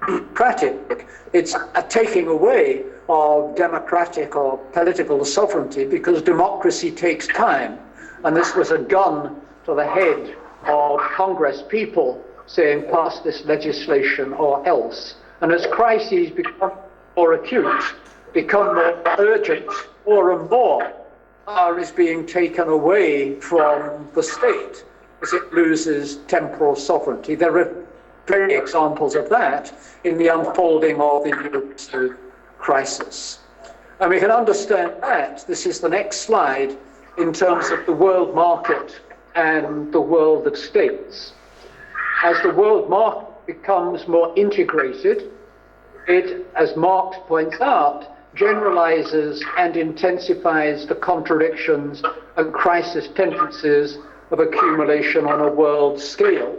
democratic, it's a taking away of democratic or political sovereignty, because democracy takes time. And this was a gun to the head of Congress people saying, pass this legislation or else. And as crises become more acute, become more urgent, more and more power is being taken away from the state as it loses temporal sovereignty. There are many examples of that in the unfolding of the European crisis. And we can understand that, this is the next slide, in terms of the world market and the world of states. As the world market becomes more integrated, it, as Marx points out, generalizes and intensifies the contradictions and crisis tendencies of accumulation on a world scale.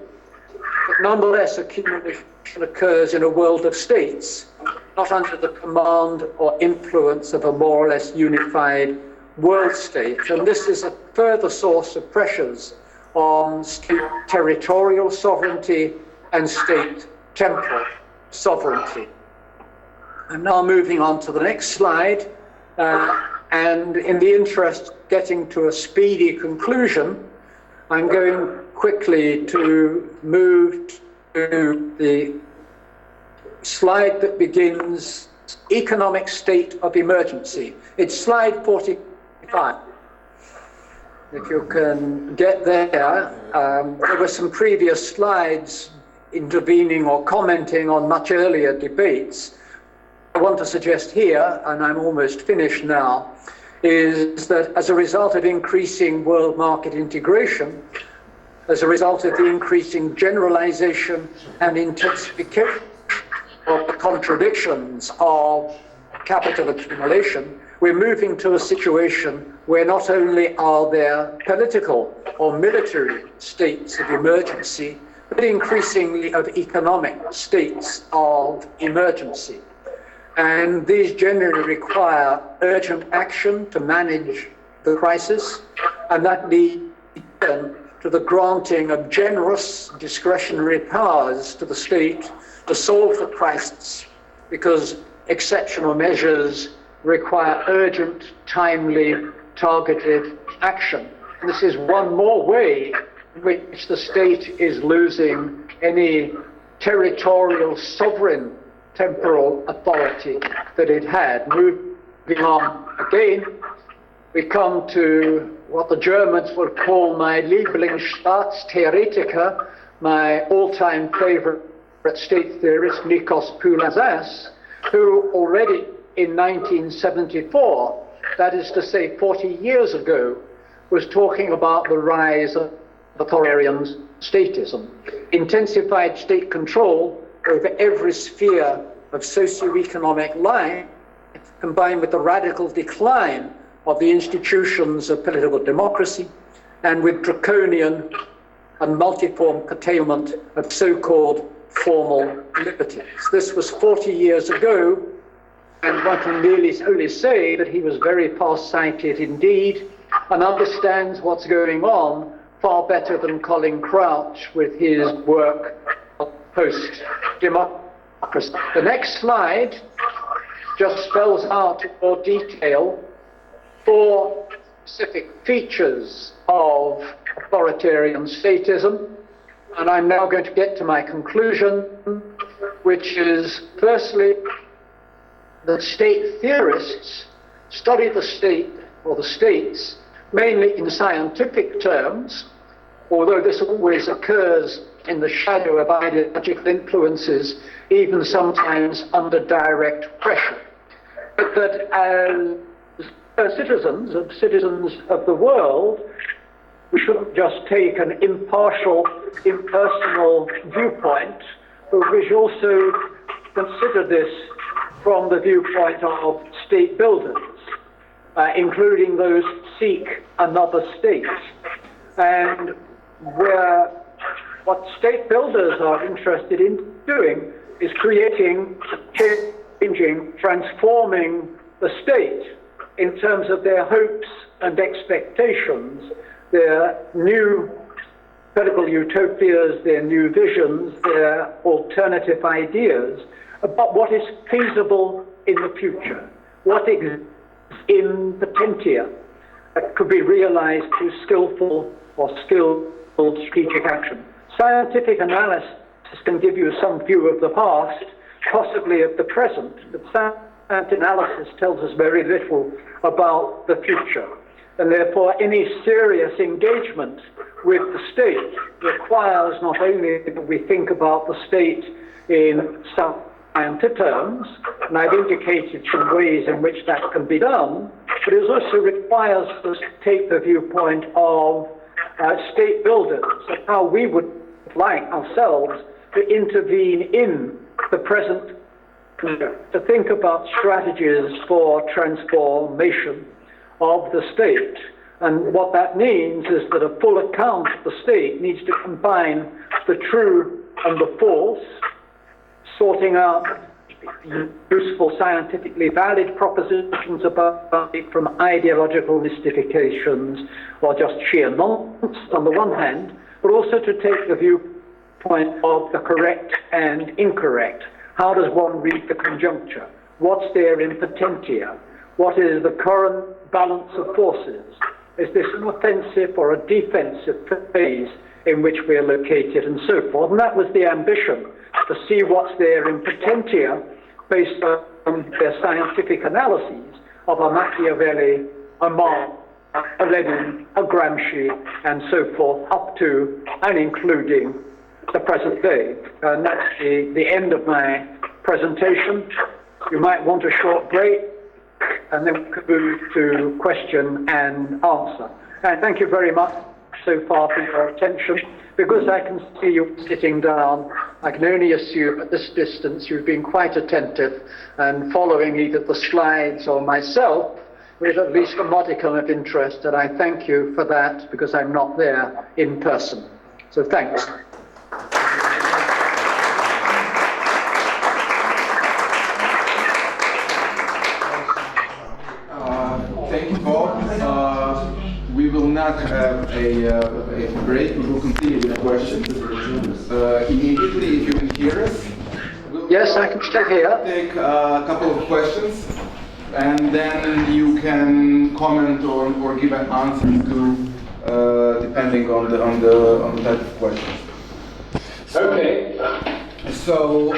But nonetheless, accumulation occurs in a world of states, not under the command or influence of a more or less unified world state. And this is a further source of pressures on state territorial sovereignty and state temporal sovereignty. I'm now moving on to the next slide, and in the interest of getting to a speedy conclusion, I'm going quickly to move to the slide that begins economic state of emergency. It's slide 45. If you can get there, there were some previous slides intervening or commenting on much earlier debates. I want to suggest here, and I'm almost finished now, is that as a result of increasing world market integration, as a result of the increasing generalization and intensification of the contradictions of capital accumulation, we're moving to a situation where not only are there political or military states of emergency, but increasingly of economic states of emergency. And these generally require urgent action to manage the crisis, and that leads to the granting of generous discretionary powers to the state to solve the crisis, because exceptional measures require urgent, timely, targeted action. And this is one more way in which the state is losing any territorial sovereign temporal authority that it had. Moving on again, we come to what the Germans would call my Lieblingsstaatstheoretiker, my all-time favorite state theorist, Nikos Poulantzas, who already in 1974, that is to say 40 years ago, was talking about the rise of authoritarian statism, intensified state control over every sphere of socio-economic life, combined with the radical decline of the institutions of political democracy, and with draconian and multiform curtailment of so-called formal liberties. This was 40 years ago, and one can really only say that he was very far-sighted indeed, and understands what's going on far better than Colin Crouch with his work on post-democracy. The next slide just spells out in more detail 4 specific features of authoritarian statism, and I'm now going to get to my conclusion, which is, firstly, that state theorists study the state or the states mainly in scientific terms, although this always occurs in the shadow of ideological influences, even sometimes under direct pressure. But that as citizens of the world, we shouldn't just take an impartial, impersonal viewpoint, but we should also consider this from the viewpoint of state builders, including those who seek another state. And what state builders are interested in doing is creating, changing, transforming the state in terms of their hopes and expectations, their new political utopias, their new visions, their alternative ideas about what is feasible in the future, what exists in potentia that could be realized through skillful or skilled strategic action. Scientific analysis can give you some view of the past, possibly of the present, but scientific analysis tells us very little about the future. And therefore, any serious engagement with the state requires not only that we think about the state in scientific terms, and I've indicated some ways in which that can be done, but it also requires us to take the viewpoint of state builders, of how we would like ourselves to intervene in the present, to think about strategies for transformation of the state. And what that means is that a full account of the state needs to combine the true and the false, sorting out useful, scientifically valid propositions about it from ideological mystifications or just sheer nonsense on the one hand, but also to take the viewpoint of the correct and incorrect. How does one read the conjuncture? What's there in potentia? What is the current balance of forces? Is this an offensive or a defensive phase in which we are located, and so forth? And that was the ambition, to see what's there in potentia based their scientific analyses of a Machiavelli, a Marx, a Lenin, a Gramsci, and so forth, up to and including the present day. And that's the end of my presentation. You might want a short break, and then we could move to question and answer. And thank you very much so far for your attention. Because I can see you sitting down, I can only assume at this distance you've been quite attentive and following either the slides or myself with at least a modicum of interest, and I thank you for that because I'm not there in person. So thanks. Thank you, Bob. We will not have a break. We will continue with questions immediately if you can hear us. Yes, I can still hear. Take a couple of questions, and then you can comment or give an answer to depending on the type of question. Okay. So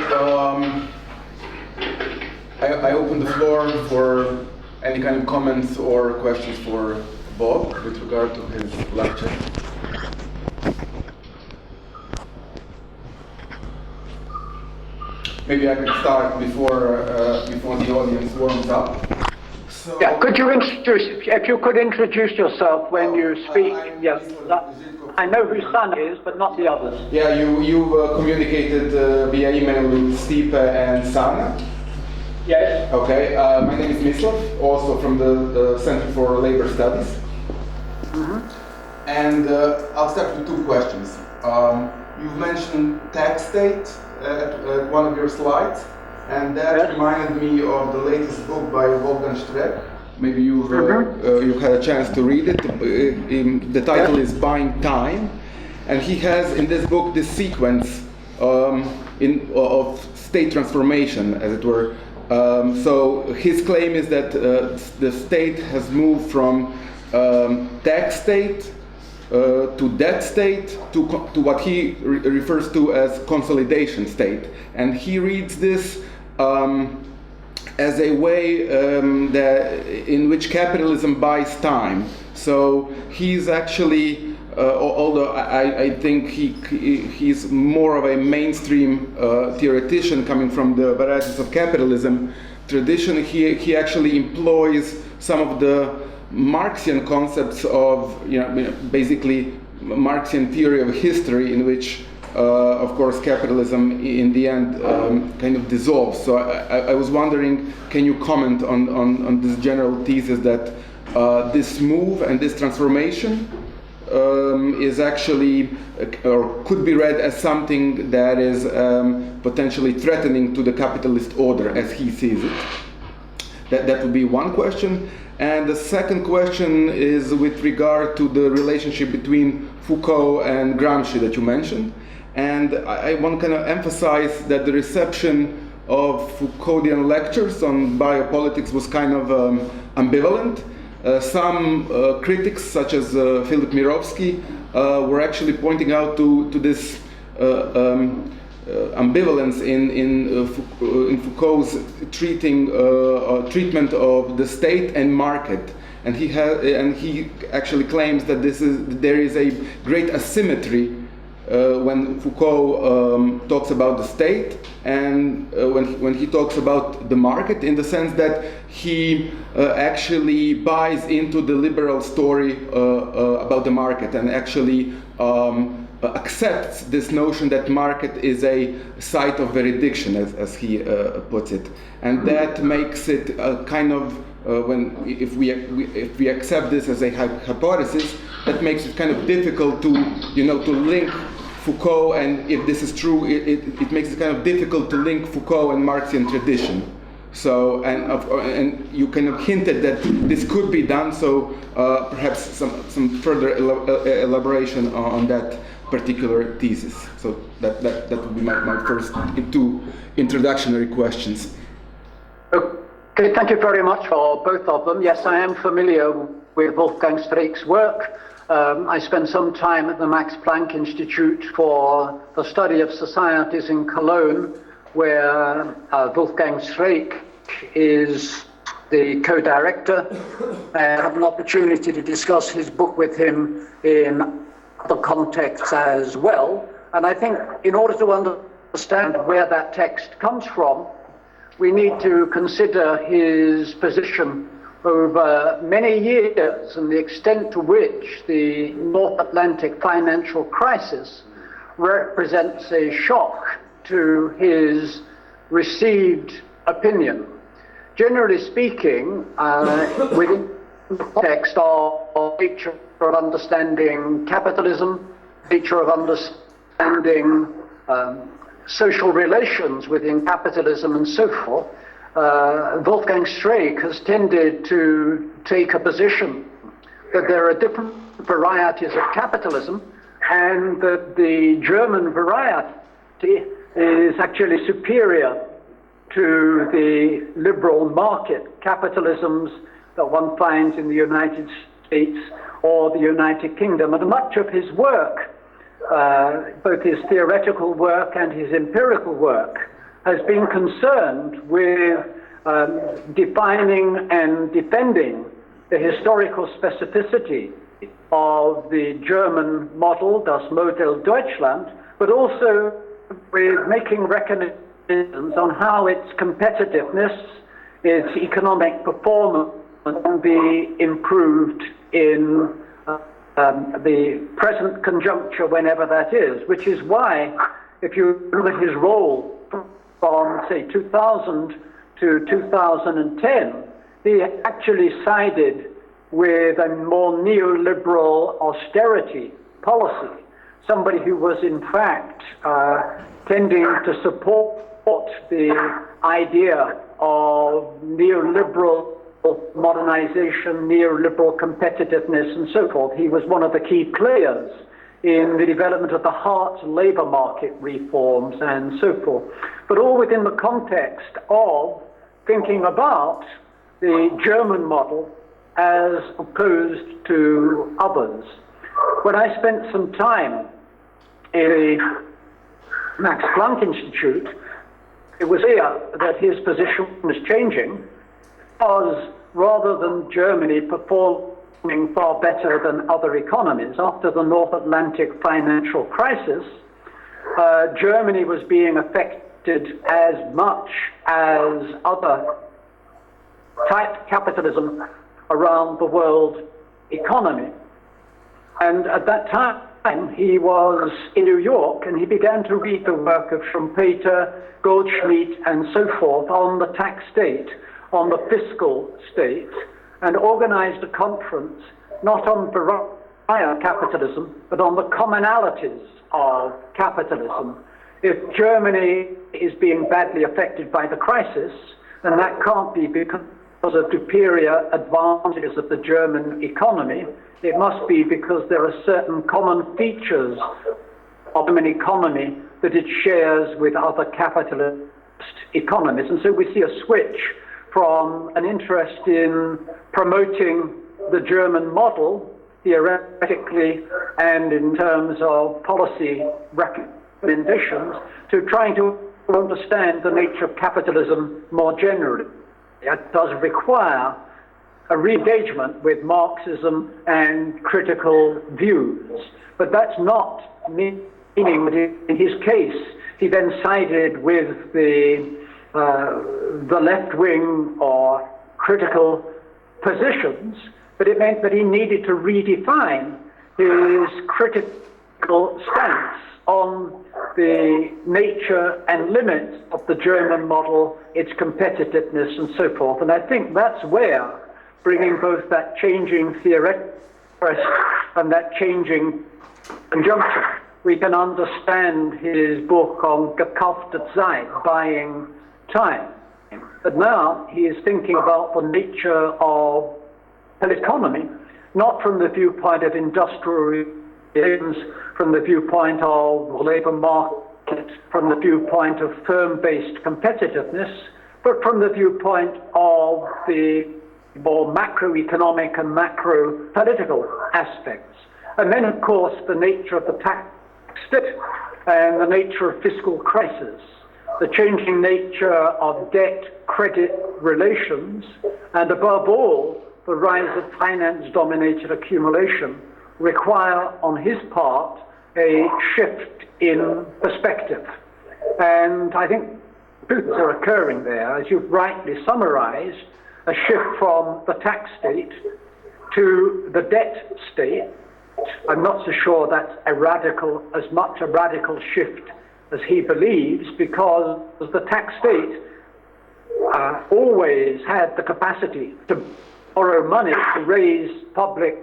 I open the floor for any kind of comments or questions for Bob with regard to his lecture. Maybe I could start before the audience warms up. So, Yeah, could you introduce, if you could introduce yourself when you speak? Yes, I know who Son is, but not the others. Yeah, you communicated via email with Stipe and Sana. Yes. Okay, my name is Mislav, also from the Centar for Labor Studies. And I'll start with two questions. You've mentioned tax state at one of your slides, and that reminded me of the latest book by Wolfgang Streeck. Maybe you've had a chance to read it. The title is Buying Time, and he has in this book this sequence of state transformation, as it were. So his claim is that the state has moved from tax state to debt state to what he refers to as consolidation state, and he reads this as a way in which capitalism buys time. So he's actually, although I think he's more of a mainstream theoretician coming from the varieties of capitalism tradition, he actually employs some of the Marxian concepts of, basically Marxian theory of history, in which, of course, capitalism in the end kind of dissolves. So I was wondering, can you comment on this general thesis that this move and this transformation is actually, or could be read as something that is potentially threatening to the capitalist order as he sees it? That would be one question. And the second question is with regard to the relationship between Foucault and Gramsci that you mentioned. And I want to kind of emphasize that the reception of Foucauldian lectures on biopolitics was kind of ambivalent. Some critics, such as Philip Mirovsky, were actually pointing out to this ambivalence in Foucault's treatment of the state and market, and he actually claims that there is a great asymmetry when Foucault talks about the state and when he talks about the market, in the sense that he actually buys into the liberal story about the market and actually accepts this notion that market is a site of veridiction, as he puts it, and that makes it a kind of if we accept this as a hypothesis, that makes it kind of difficult to link Foucault, and if this is true, it makes it kind of difficult to link Foucault and Marxian tradition. So, and you kind of hinted that this could be done. So perhaps some further elaboration on that particular thesis. So that would be my first two introductory questions. Okay, thank you very much for both of them. Yes, I am familiar with Wolfgang Streeck's work. I spent some time at the Max Planck Institute for the Study of Societies in Cologne, where Wolfgang Streeck is the co-director, and I have an opportunity to discuss his book with him in other contexts as well. And I think in order to understand where that text comes from, we need to consider his position over many years and the extent to which the North Atlantic financial crisis represents a shock to his received opinion. Generally speaking, within the context of nature of understanding capitalism, nature of understanding social relations within capitalism and so forth, Wolfgang Streeck has tended to take a position that there are different varieties of capitalism and that the German variety is actually superior to the liberal market capitalisms that one finds in the United States or the United Kingdom. And much of his work, both his theoretical work and his empirical work, has been concerned with defining and defending the historical specificity of the German model, das Modell Deutschland, but also with making recognitions on how its competitiveness, its economic performance can be improved in the present conjuncture, whenever that is, which is why, if you look at his role from, say, 2000 to 2010, he actually sided with a more neoliberal austerity policy, somebody who was in fact tending to support the idea of neoliberal modernization, neoliberal competitiveness, and so forth. He was one of the key players in the development of the Hartz labor market reforms and so forth, but all within the context of thinking about the German model as opposed to others. When I spent some time in the Max Planck Institute, it was clear that his position was changing, because rather than Germany performing far better than other economies after the North Atlantic financial crisis, Germany was being affected as much as other tight capitalism around the world economy. And at that time, he was in New York, and he began to read the work of Schumpeter, Goldschmidt, and so forth on the tax state, on the fiscal state, and organized a conference not on variety capitalism, but on the commonalities of capitalism. If Germany is being badly affected by the crisis, then that can't be because of superior advantages of the German economy. It must be because there are certain common features of an economy that it shares with other capitalist economies. And so we see a switch from an interest in promoting the German model theoretically and in terms of policy recommendations to trying to understand the nature of capitalism more generally. It does require a re-engagement with Marxism and critical views, but that's not meaning that in his case he then sided with the left-wing or critical positions, but it meant that he needed to redefine his critical stance on the nature and limits of the German model, its competitiveness, and so forth. And I think that's where bringing both that changing theoretic and that changing conjunction, we can understand his book on gekaufte Zeit, buying time. But now he is thinking about the nature of an economy, not from the viewpoint of industrial relations, from the viewpoint of labor market, from the viewpoint of firm-based competitiveness, but from the viewpoint of the more macroeconomic and macro-political aspects. And then, of course, the nature of the tax state and the nature of fiscal crisis the changing nature of debt-credit relations, and above all, the rise of finance-dominated accumulation require, on his part, a shift in perspective. And I think truths are occurring there, as you've rightly summarized, a shift from the tax state to the debt state. I'm not so sure that's as much a radical shift as he believes, because the tax state always had the capacity to borrow money to raise public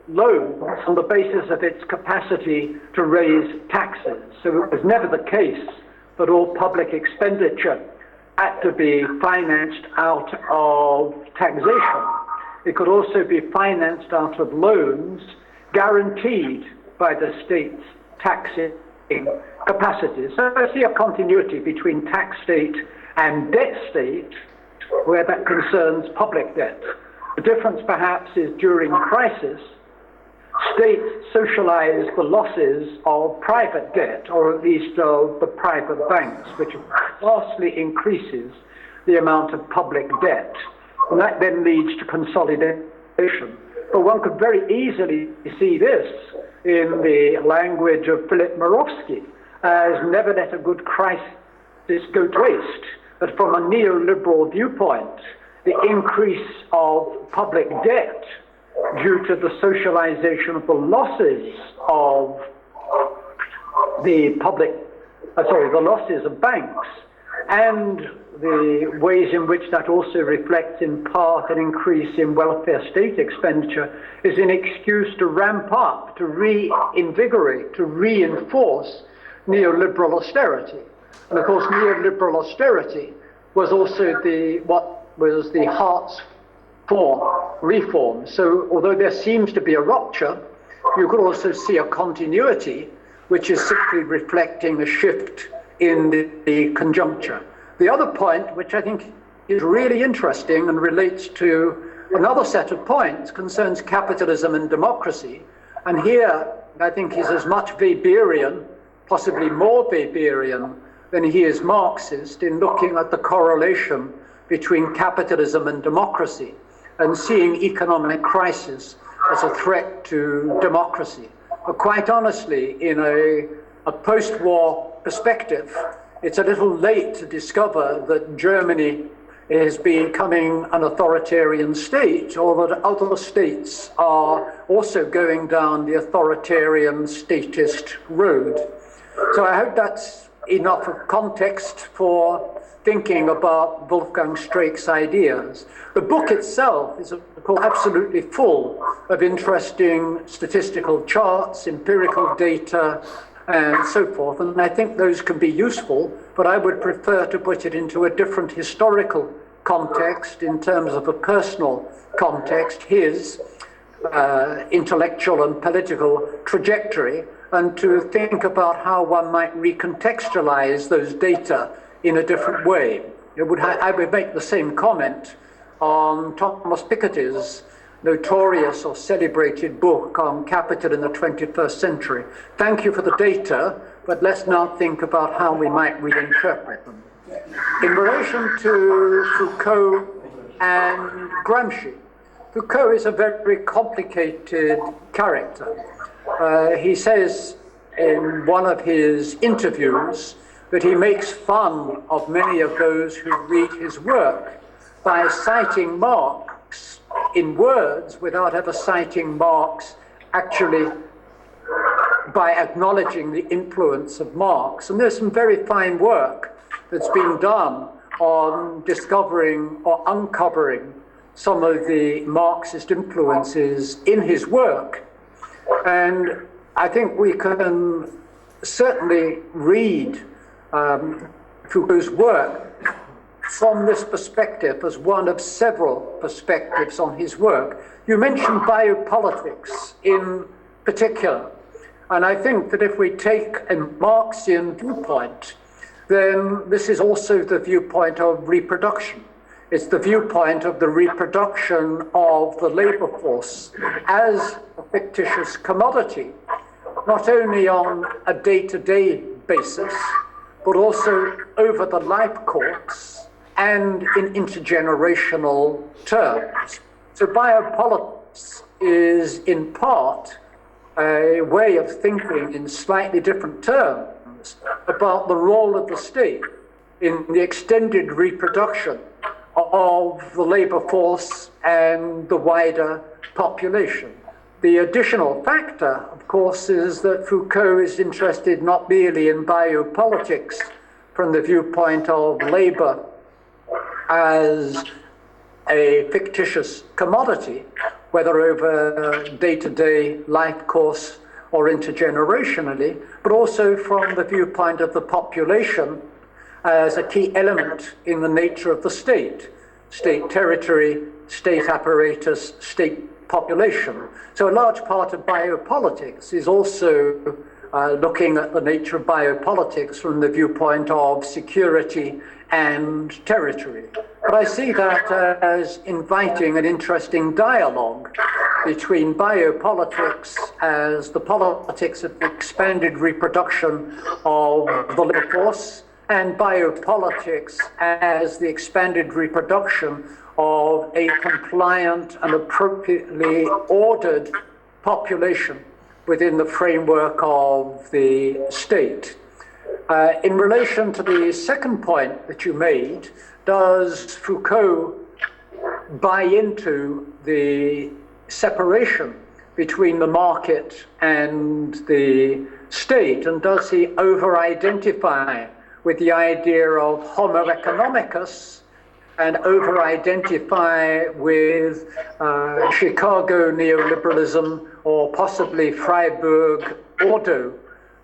loans on the basis of its capacity to raise taxes. So it was never the case that all public expenditure had to be financed out of taxation. It could also be financed out of loans guaranteed by the state's taxing capacity. So I see a continuity between tax state and debt state, where that concerns public debt. The difference perhaps is during crisis, states socialize the losses of private debt, or at least of the private banks, which vastly increases the amount of public debt. And that then leads to consolidation. But one could very easily see this in the language of Philip Moravsky as never let a good crisis go to waste. But from a neoliberal viewpoint, the increase of public debt due to the socialization of the losses of the the losses of banks, and the ways in which that also reflects in part an increase in welfare state expenditure, is an excuse to ramp up, to reinvigorate, to reinforce neoliberal austerity. And of course, neoliberal austerity was also what was the hearts for reform. So although there seems to be a rupture, you could also see a continuity, which is simply reflecting a shift in the conjuncture. The other point, which I think is really interesting and relates to another set of points, concerns capitalism and democracy. And here, I think he's as much Weberian, possibly more Weberian, than he is Marxist in looking at the correlation between capitalism and democracy, and seeing economic crisis as a threat to democracy. But quite honestly, in a post-war perspective, it's a little late to discover that Germany is becoming an authoritarian state, or that other states are also going down the authoritarian statist road. So I hope that's enough of context for thinking about Wolfgang Streeck's ideas. The book itself is absolutely full of interesting statistical charts, empirical data, and so forth, and I think those can be useful, but I would prefer to put it into a different historical context in terms of a personal context, his intellectual and political trajectory, and to think about how one might recontextualize those data in a different way. I would make the same comment on Thomas Piketty's notorious or celebrated book on capital in the 21st century. Thank you for the data, but let's now think about how we might reinterpret them. In relation to Foucault and Gramsci, Foucault is a very complicated character. He says in one of his interviews that he makes fun of many of those who read his work by citing Marx in words without ever citing Marx actually by acknowledging the influence of Marx. And there's some very fine work that's been done on discovering or uncovering some of the Marxist influences in his work. And I think we can certainly read Foucault's work from this perspective as one of several perspectives on his work. You mentioned biopolitics in particular, and I think that if we take a Marxian viewpoint, then this is also the viewpoint of reproduction. It's the viewpoint of the reproduction of the labor force as a fictitious commodity, not only on a day-to-day basis, but also over the life course and in intergenerational terms. So biopolitics is in part a way of thinking in slightly different terms about the role of the state in the extended reproduction of the labor force and the wider population. The additional factor, of course, is that Foucault is interested not merely in biopolitics from the viewpoint of labor as a fictitious commodity, whether over day-to-day life course or intergenerationally, but also from the viewpoint of the population as a key element in the nature of the state territory, state apparatus, state population. So a large part of biopolitics is also looking at the nature of biopolitics from the viewpoint of security and territory. But I see that as inviting an interesting dialogue between biopolitics as the politics of the expanded reproduction of the labor force and biopolitics as the expanded reproduction of a compliant and appropriately ordered population within the framework of the state. In relation to the second point that you made, does Foucault buy into the separation between the market and the state, and does he over-identify with the idea of homo economicus and over-identify with Chicago neoliberalism or possibly Freiburg Ordo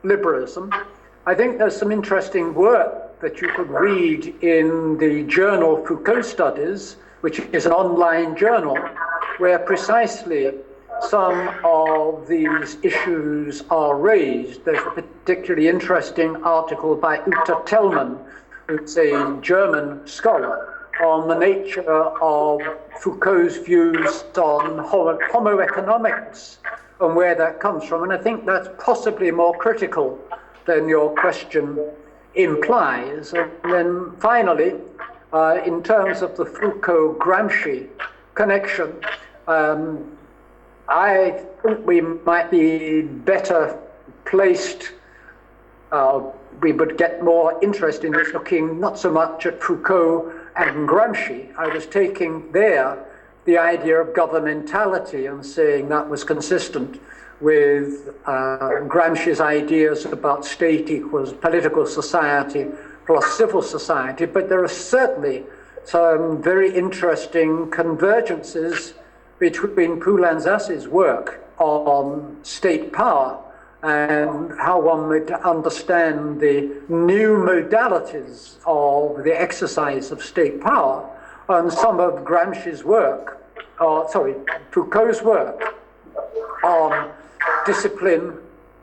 liberalism? I think there's some interesting work that you could read in the journal Foucault Studies, which is an online journal, where precisely some of these issues are raised. There's a particularly interesting article by Uta Tellman, who's a German scholar, on the nature of Foucault's views on homo economicus and where that comes from. And I think that's possibly more critical than your question implies. And then finally, in terms of the Foucault-Gramsci connection, I think we might be better placed, we would get more interest in this looking not so much at Foucault and Gramsci. I was taking there the idea of governmentality and saying that was consistent with Gramsci's ideas about state equals political society plus civil society, but there are certainly some very interesting convergences between Poulantzas' work on state power and how one would understand the new modalities of the exercise of state power, and some of Gramsci's work, Foucault's work on discipline,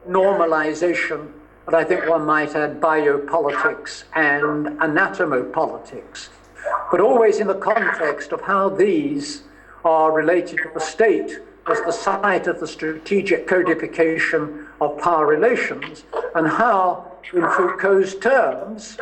normalization, and I think one might add biopolitics and anatomopolitics, but always in the context of how these are related to the state as the site of the strategic codification of power relations, and how, in Foucault's terms,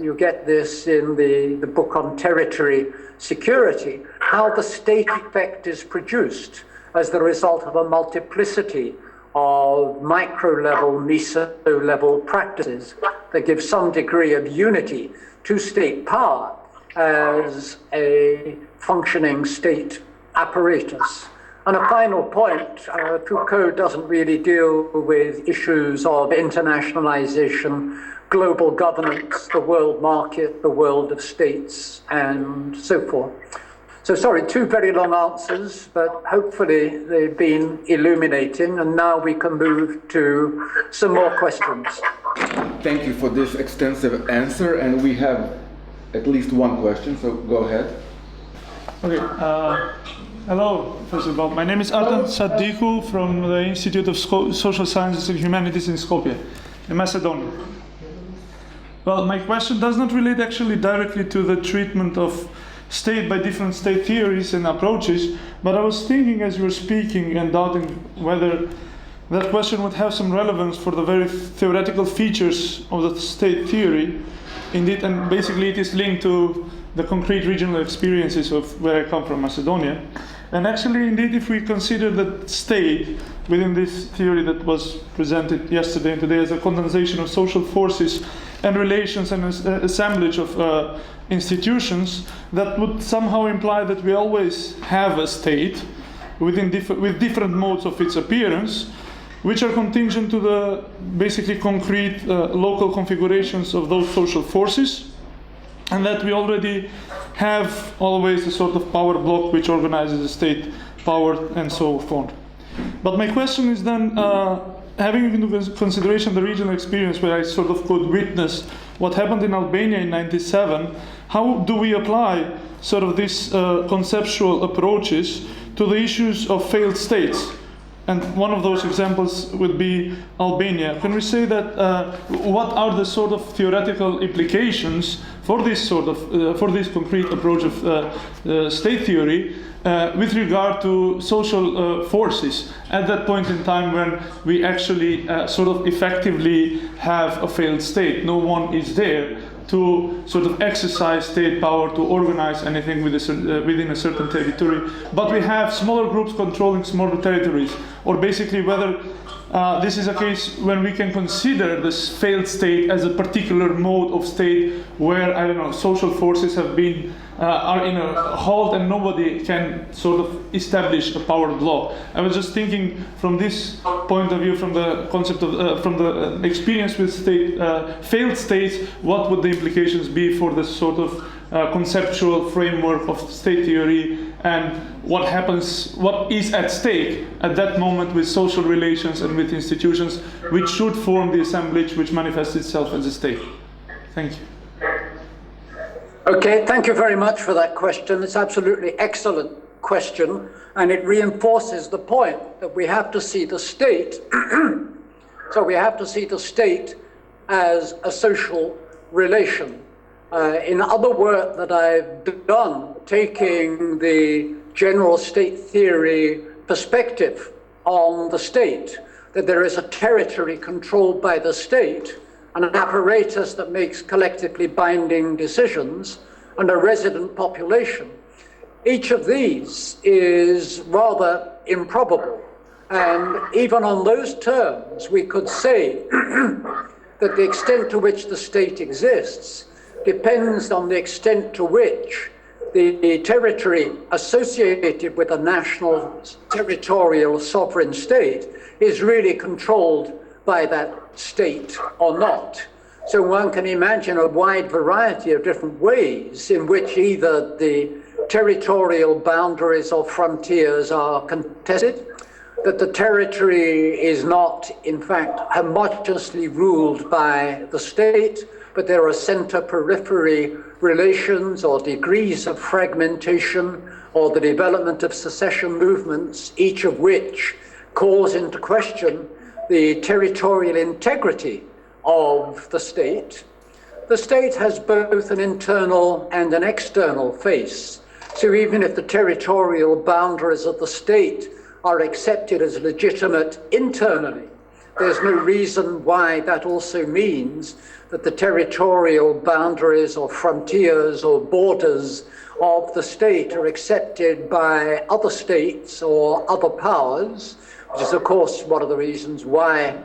you get this in the book on territory security, how the state effect is produced as the result of a multiplicity of micro-level, meso-level practices that give some degree of unity to state power as a functioning state apparatus. And a final point, Foucault doesn't really deal with issues of internationalization, global governance, the world market, the world of states, and so forth. So sorry, two very long answers, but hopefully they've been illuminating, and now we can move to some more questions. Thank you for this extensive answer, and we have at least one question, so go ahead. Okay, hello, first of all. My name is Artan Sadiku from the Institute of Social Sciences and Humanities in Skopje, in Macedonia. Well, my question does not relate actually directly to the treatment of state by different state theories and approaches, but I was thinking as you were speaking and doubting whether that question would have some relevance for the very theoretical features of the state theory. Indeed, and basically it is linked to the concrete regional experiences of where I come from, Macedonia. And actually, indeed, if we consider the state within this theory that was presented yesterday and today as a condensation of social forces and relations and assemblage of institutions, that would somehow imply that we always have a state with different modes of its appearance, which are contingent to the basically concrete local configurations of those social forces, and that we already have always a sort of power block which organizes the state power and so on. But my question is then, having into consideration the regional experience where I sort of could witness what happened in Albania in '97, how do we apply sort of these conceptual approaches to the issues of failed states? And one of those examples would be Albania. Can we say that what are the sort of theoretical implications for this sort of for this concrete approach of state theory with regard to social forces at that point in time when we actually sort of effectively have a failed state? No one is there to sort of exercise state power to organize anything within a certain territory, but we have smaller groups controlling smaller territories, or basically whether this is a case when we can consider this failed state as a particular mode of state where, I don't know, social forces have been are in a halt and nobody can sort of establish a power block. I was just thinking from this point of view, from the concept of, from the experience with failed states, what would the implications be for this sort of conceptual framework of state theory, and what happens, what is at stake at that moment with social relations and with institutions which should form the assemblage which manifests itself as a state. Thank you. Okay, thank you very much for that question. It's absolutely excellent question, and it reinforces the point that we have to see the state. So we have to see the state as a social relation. In other work that I've done, taking the general state theory perspective on the state, that there is a territory controlled by the state, and an apparatus that makes collectively binding decisions, and a resident population. Each of these is rather improbable. And even on those terms, we could say that the extent to which the state exists depends on the extent to which the territory associated with a national territorial sovereign state is really controlled by that state or not. So one can imagine a wide variety of different ways in which either the territorial boundaries or frontiers are contested, that the territory is not, in fact, homogeneously ruled by the state, but there are center-periphery relations or degrees of fragmentation or the development of secession movements, each of which calls into question the territorial integrity of the state. The state has both an internal and an external face. So even if the territorial boundaries of the state are accepted as legitimate internally, there's no reason why that also means that the territorial boundaries or frontiers or borders of the state are accepted by other states or other powers, which is of course one of the reasons why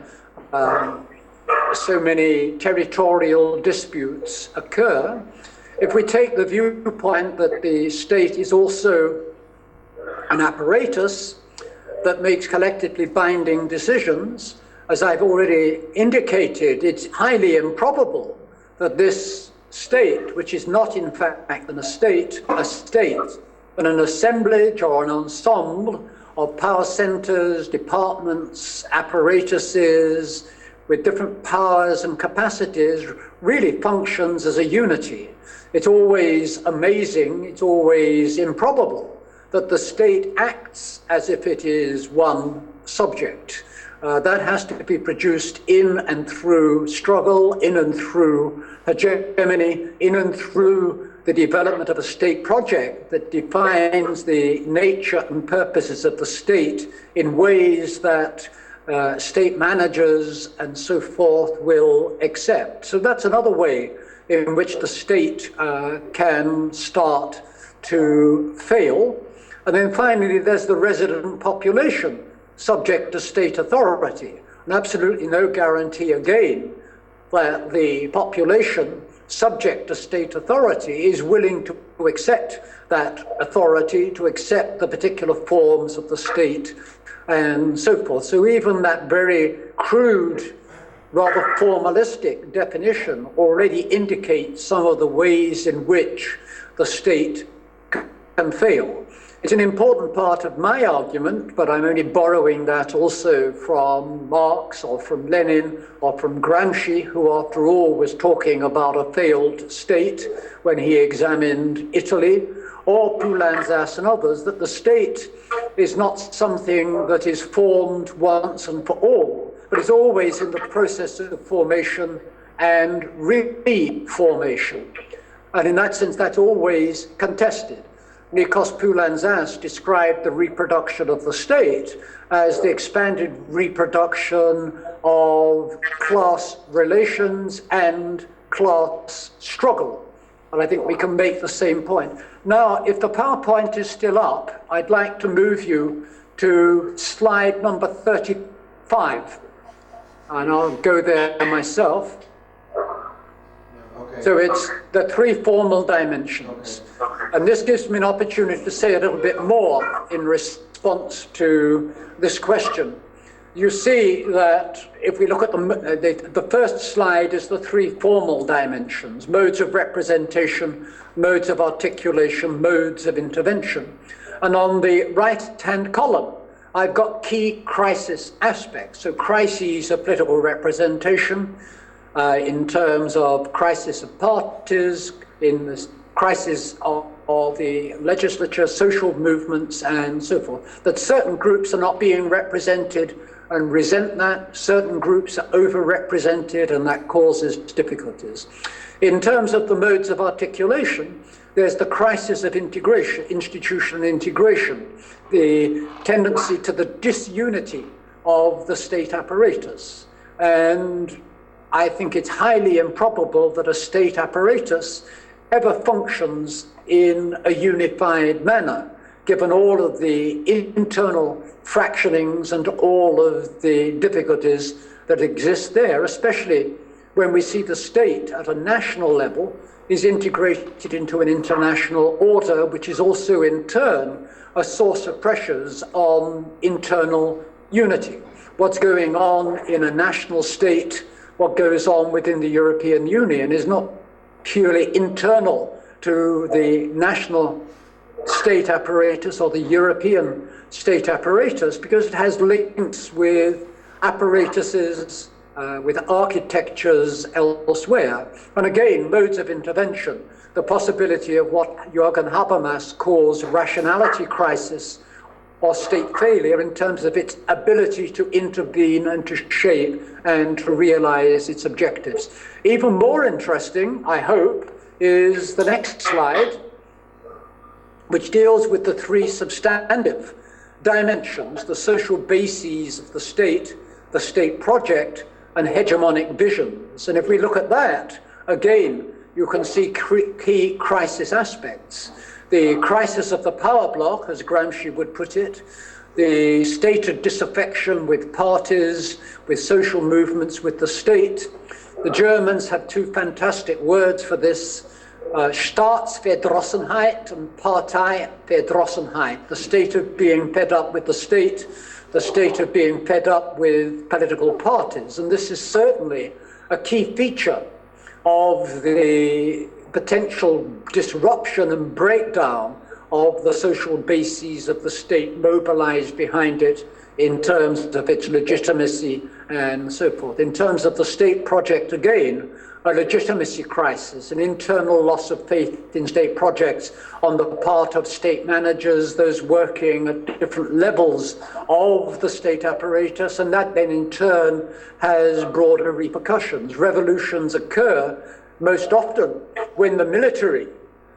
so many territorial disputes occur. If we take the viewpoint that the state is also an apparatus that makes collectively binding decisions, as I've already indicated, it's highly improbable that this state, which is not in fact a state, but an assemblage or an ensemble of power centers, departments, apparatuses, with different powers and capacities, really functions as a unity. It's always amazing, it's always improbable that the state acts as if it is one subject. That has to be produced in and through struggle, in and through hegemony, in and through the development of a state project that defines the nature and purposes of the state in ways that state managers and so forth will accept. So that's another way in which the state can start to fail. And then finally, there's the resident population subject to state authority. And absolutely no guarantee again that the population subject to state authority is willing to accept that authority, to accept the particular forms of the state and so forth. So even that very crude, rather formalistic definition already indicates some of the ways in which the state can fail. It's an important part of my argument, but I'm only borrowing that also from Marx or from Lenin or from Gramsci, who after all was talking about a failed state when he examined Italy, or Poulantzas and others, that the state is not something that is formed once and for all, but is always in the process of formation and reformation. And in that sense, that's always contested. Nikos Poulantzas described the reproduction of the state as the expanded reproduction of class relations and class struggle. And I think we can make the same point. Now, if the PowerPoint is still up, I'd like to move you to slide number 35. And I'll go there myself. Okay. So it's the three formal dimensions. Okay. And this gives me an opportunity to say a little bit more in response to this question. You see that if we look at the first slide is the three formal dimensions: modes of representation, modes of articulation, modes of intervention. And on the right-hand column, I've got key crisis aspects. So crises of political representation, in terms of crisis of parties, in the crisis of the legislature, social movements, and so forth. That certain groups are not being represented and resent that. Certain groups are overrepresented, and that causes difficulties. In terms of the modes of articulation, there's the crisis of integration, institutional integration, the tendency to the disunity of the state apparatus. And I think it's highly improbable that a state apparatus ever functions in a unified manner, given all of the internal fractionings and all of the difficulties that exist there, especially when we see the state at a national level is integrated into an international order, which is also in turn a source of pressures on internal unity. What's going on in a national state, what goes on within the European Union, is not purely internal to the national state apparatus or the European state apparatus, because it has links with apparatuses, with architectures elsewhere. And again, modes of intervention, the possibility of what Jürgen Habermas calls rationality crisis or state failure in terms of its ability to intervene and to shape and to realize its objectives. Even more interesting, I hope, is the next slide, which deals with the three substantive dimensions: the social bases of the state project, and hegemonic visions. And if we look at that, again, you can see key crisis aspects. The crisis of the power bloc, as Gramsci would put it, the state of disaffection with parties, with social movements, with the state. The Germans have two fantastic words for this, Staatsverdrossenheit and Parteiverdrossenheit, the state of being fed up with the state of being fed up with political parties. And this is certainly a key feature of the potential disruption and breakdown of the social bases of the state mobilized behind it in terms of its legitimacy and so forth. In terms of the state project, again, a legitimacy crisis, an internal loss of faith in state projects on the part of state managers, those working at different levels of the state apparatus, and that then in turn has broader repercussions. Revolutions occur most often when the military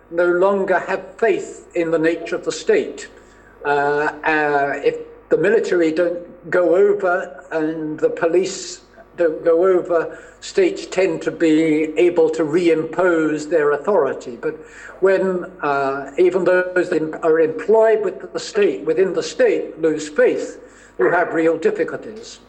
no longer have faith in the nature of the state. If the the military don't go over and the police don't go over, states tend to be able to reimpose their authority. But when even those that are employed with the state, within the state, lose faith, you have real difficulties.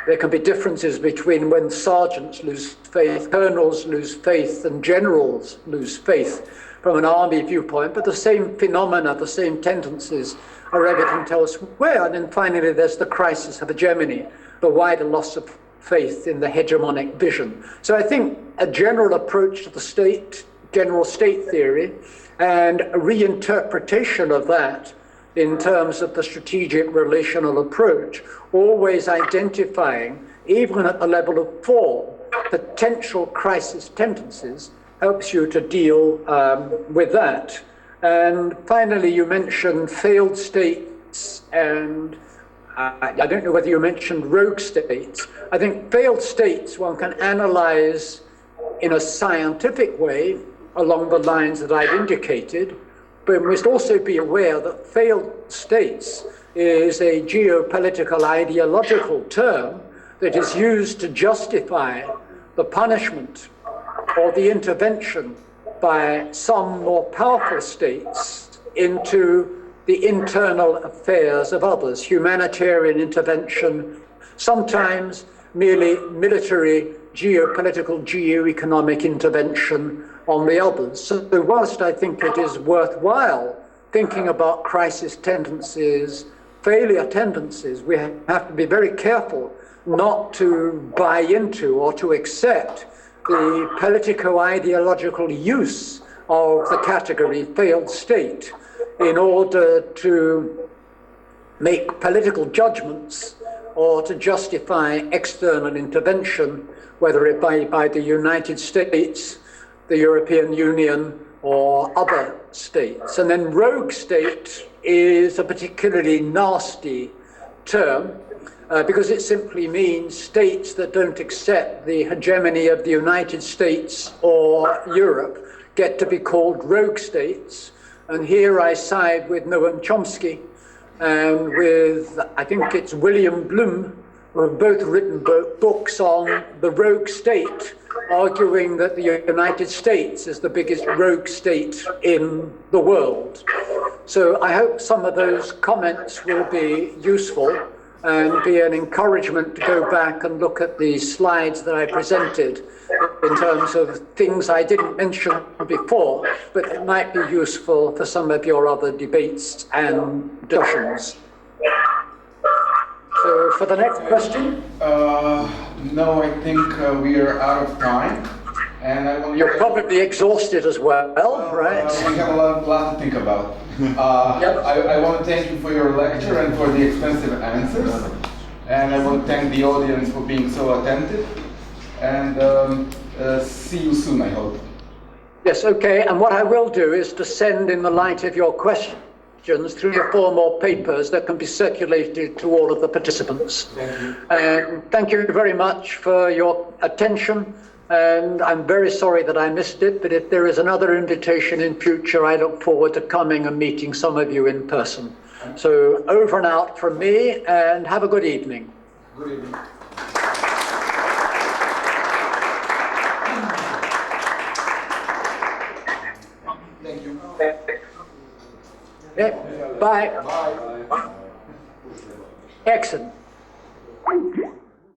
There can be differences between when sergeants lose faith, colonels lose faith, and generals lose faith from an army viewpoint, but the same phenomena, the same tendencies are evident elsewhere. And then finally, there's the crisis of hegemony, the wider loss of faith in the hegemonic vision. So I think a general approach to the state, general state theory, and a reinterpretation of that in terms of the strategic relational approach, always identifying, even at the level of form, potential crisis tendencies, helps you to deal with that. And finally, you mentioned failed states, and I don't know whether you mentioned rogue states. I think failed states one can analyze in a scientific way along the lines that I've indicated, but we must also be aware that failed states is a geopolitical ideological term that is used to justify the punishment or the intervention by some more powerful states into the internal affairs of others, humanitarian intervention, sometimes merely military, geopolitical, geoeconomic intervention on the others. So whilst I think it is worthwhile thinking about crisis tendencies, failure tendencies, we have to be very careful not to buy into or to accept the politico-ideological use of the category failed state in order to make political judgments or to justify external intervention, whether it be by the United States, the European Union, or other states. And then rogue state is a particularly nasty term because it simply means states that don't accept the hegemony of the United States or Europe get to be called rogue states. And here I side with Noam Chomsky and with, I think it's William Bloom, who have both written books on the rogue state, arguing that the United States is the biggest rogue state in the world. So I hope some of those comments will be useful and be an encouragement to go back and look at the slides that I presented in terms of things I didn't mention before, but it might be useful for some of your other debates and discussions. So for the next question? No, I think we are out of time. And I want You're probably exhausted as well, right? We have a lot to think about. Yep. I want to thank you for your lecture and for the extensive answers. And I want to thank the audience for being so attentive. And see you soon, I hope. Yes, okay. And what I will do is to send, in the light of your questions, 3 or 4 more papers that can be circulated to all of the participants. Thank you. And thank you very much for your attention. And I'm very sorry that I missed it, but if there is another invitation in future, I look forward to coming and meeting some of you in person. So over and out from me, and have a good evening. Good evening. Thank you. Okay, bye. Bye. Excellent.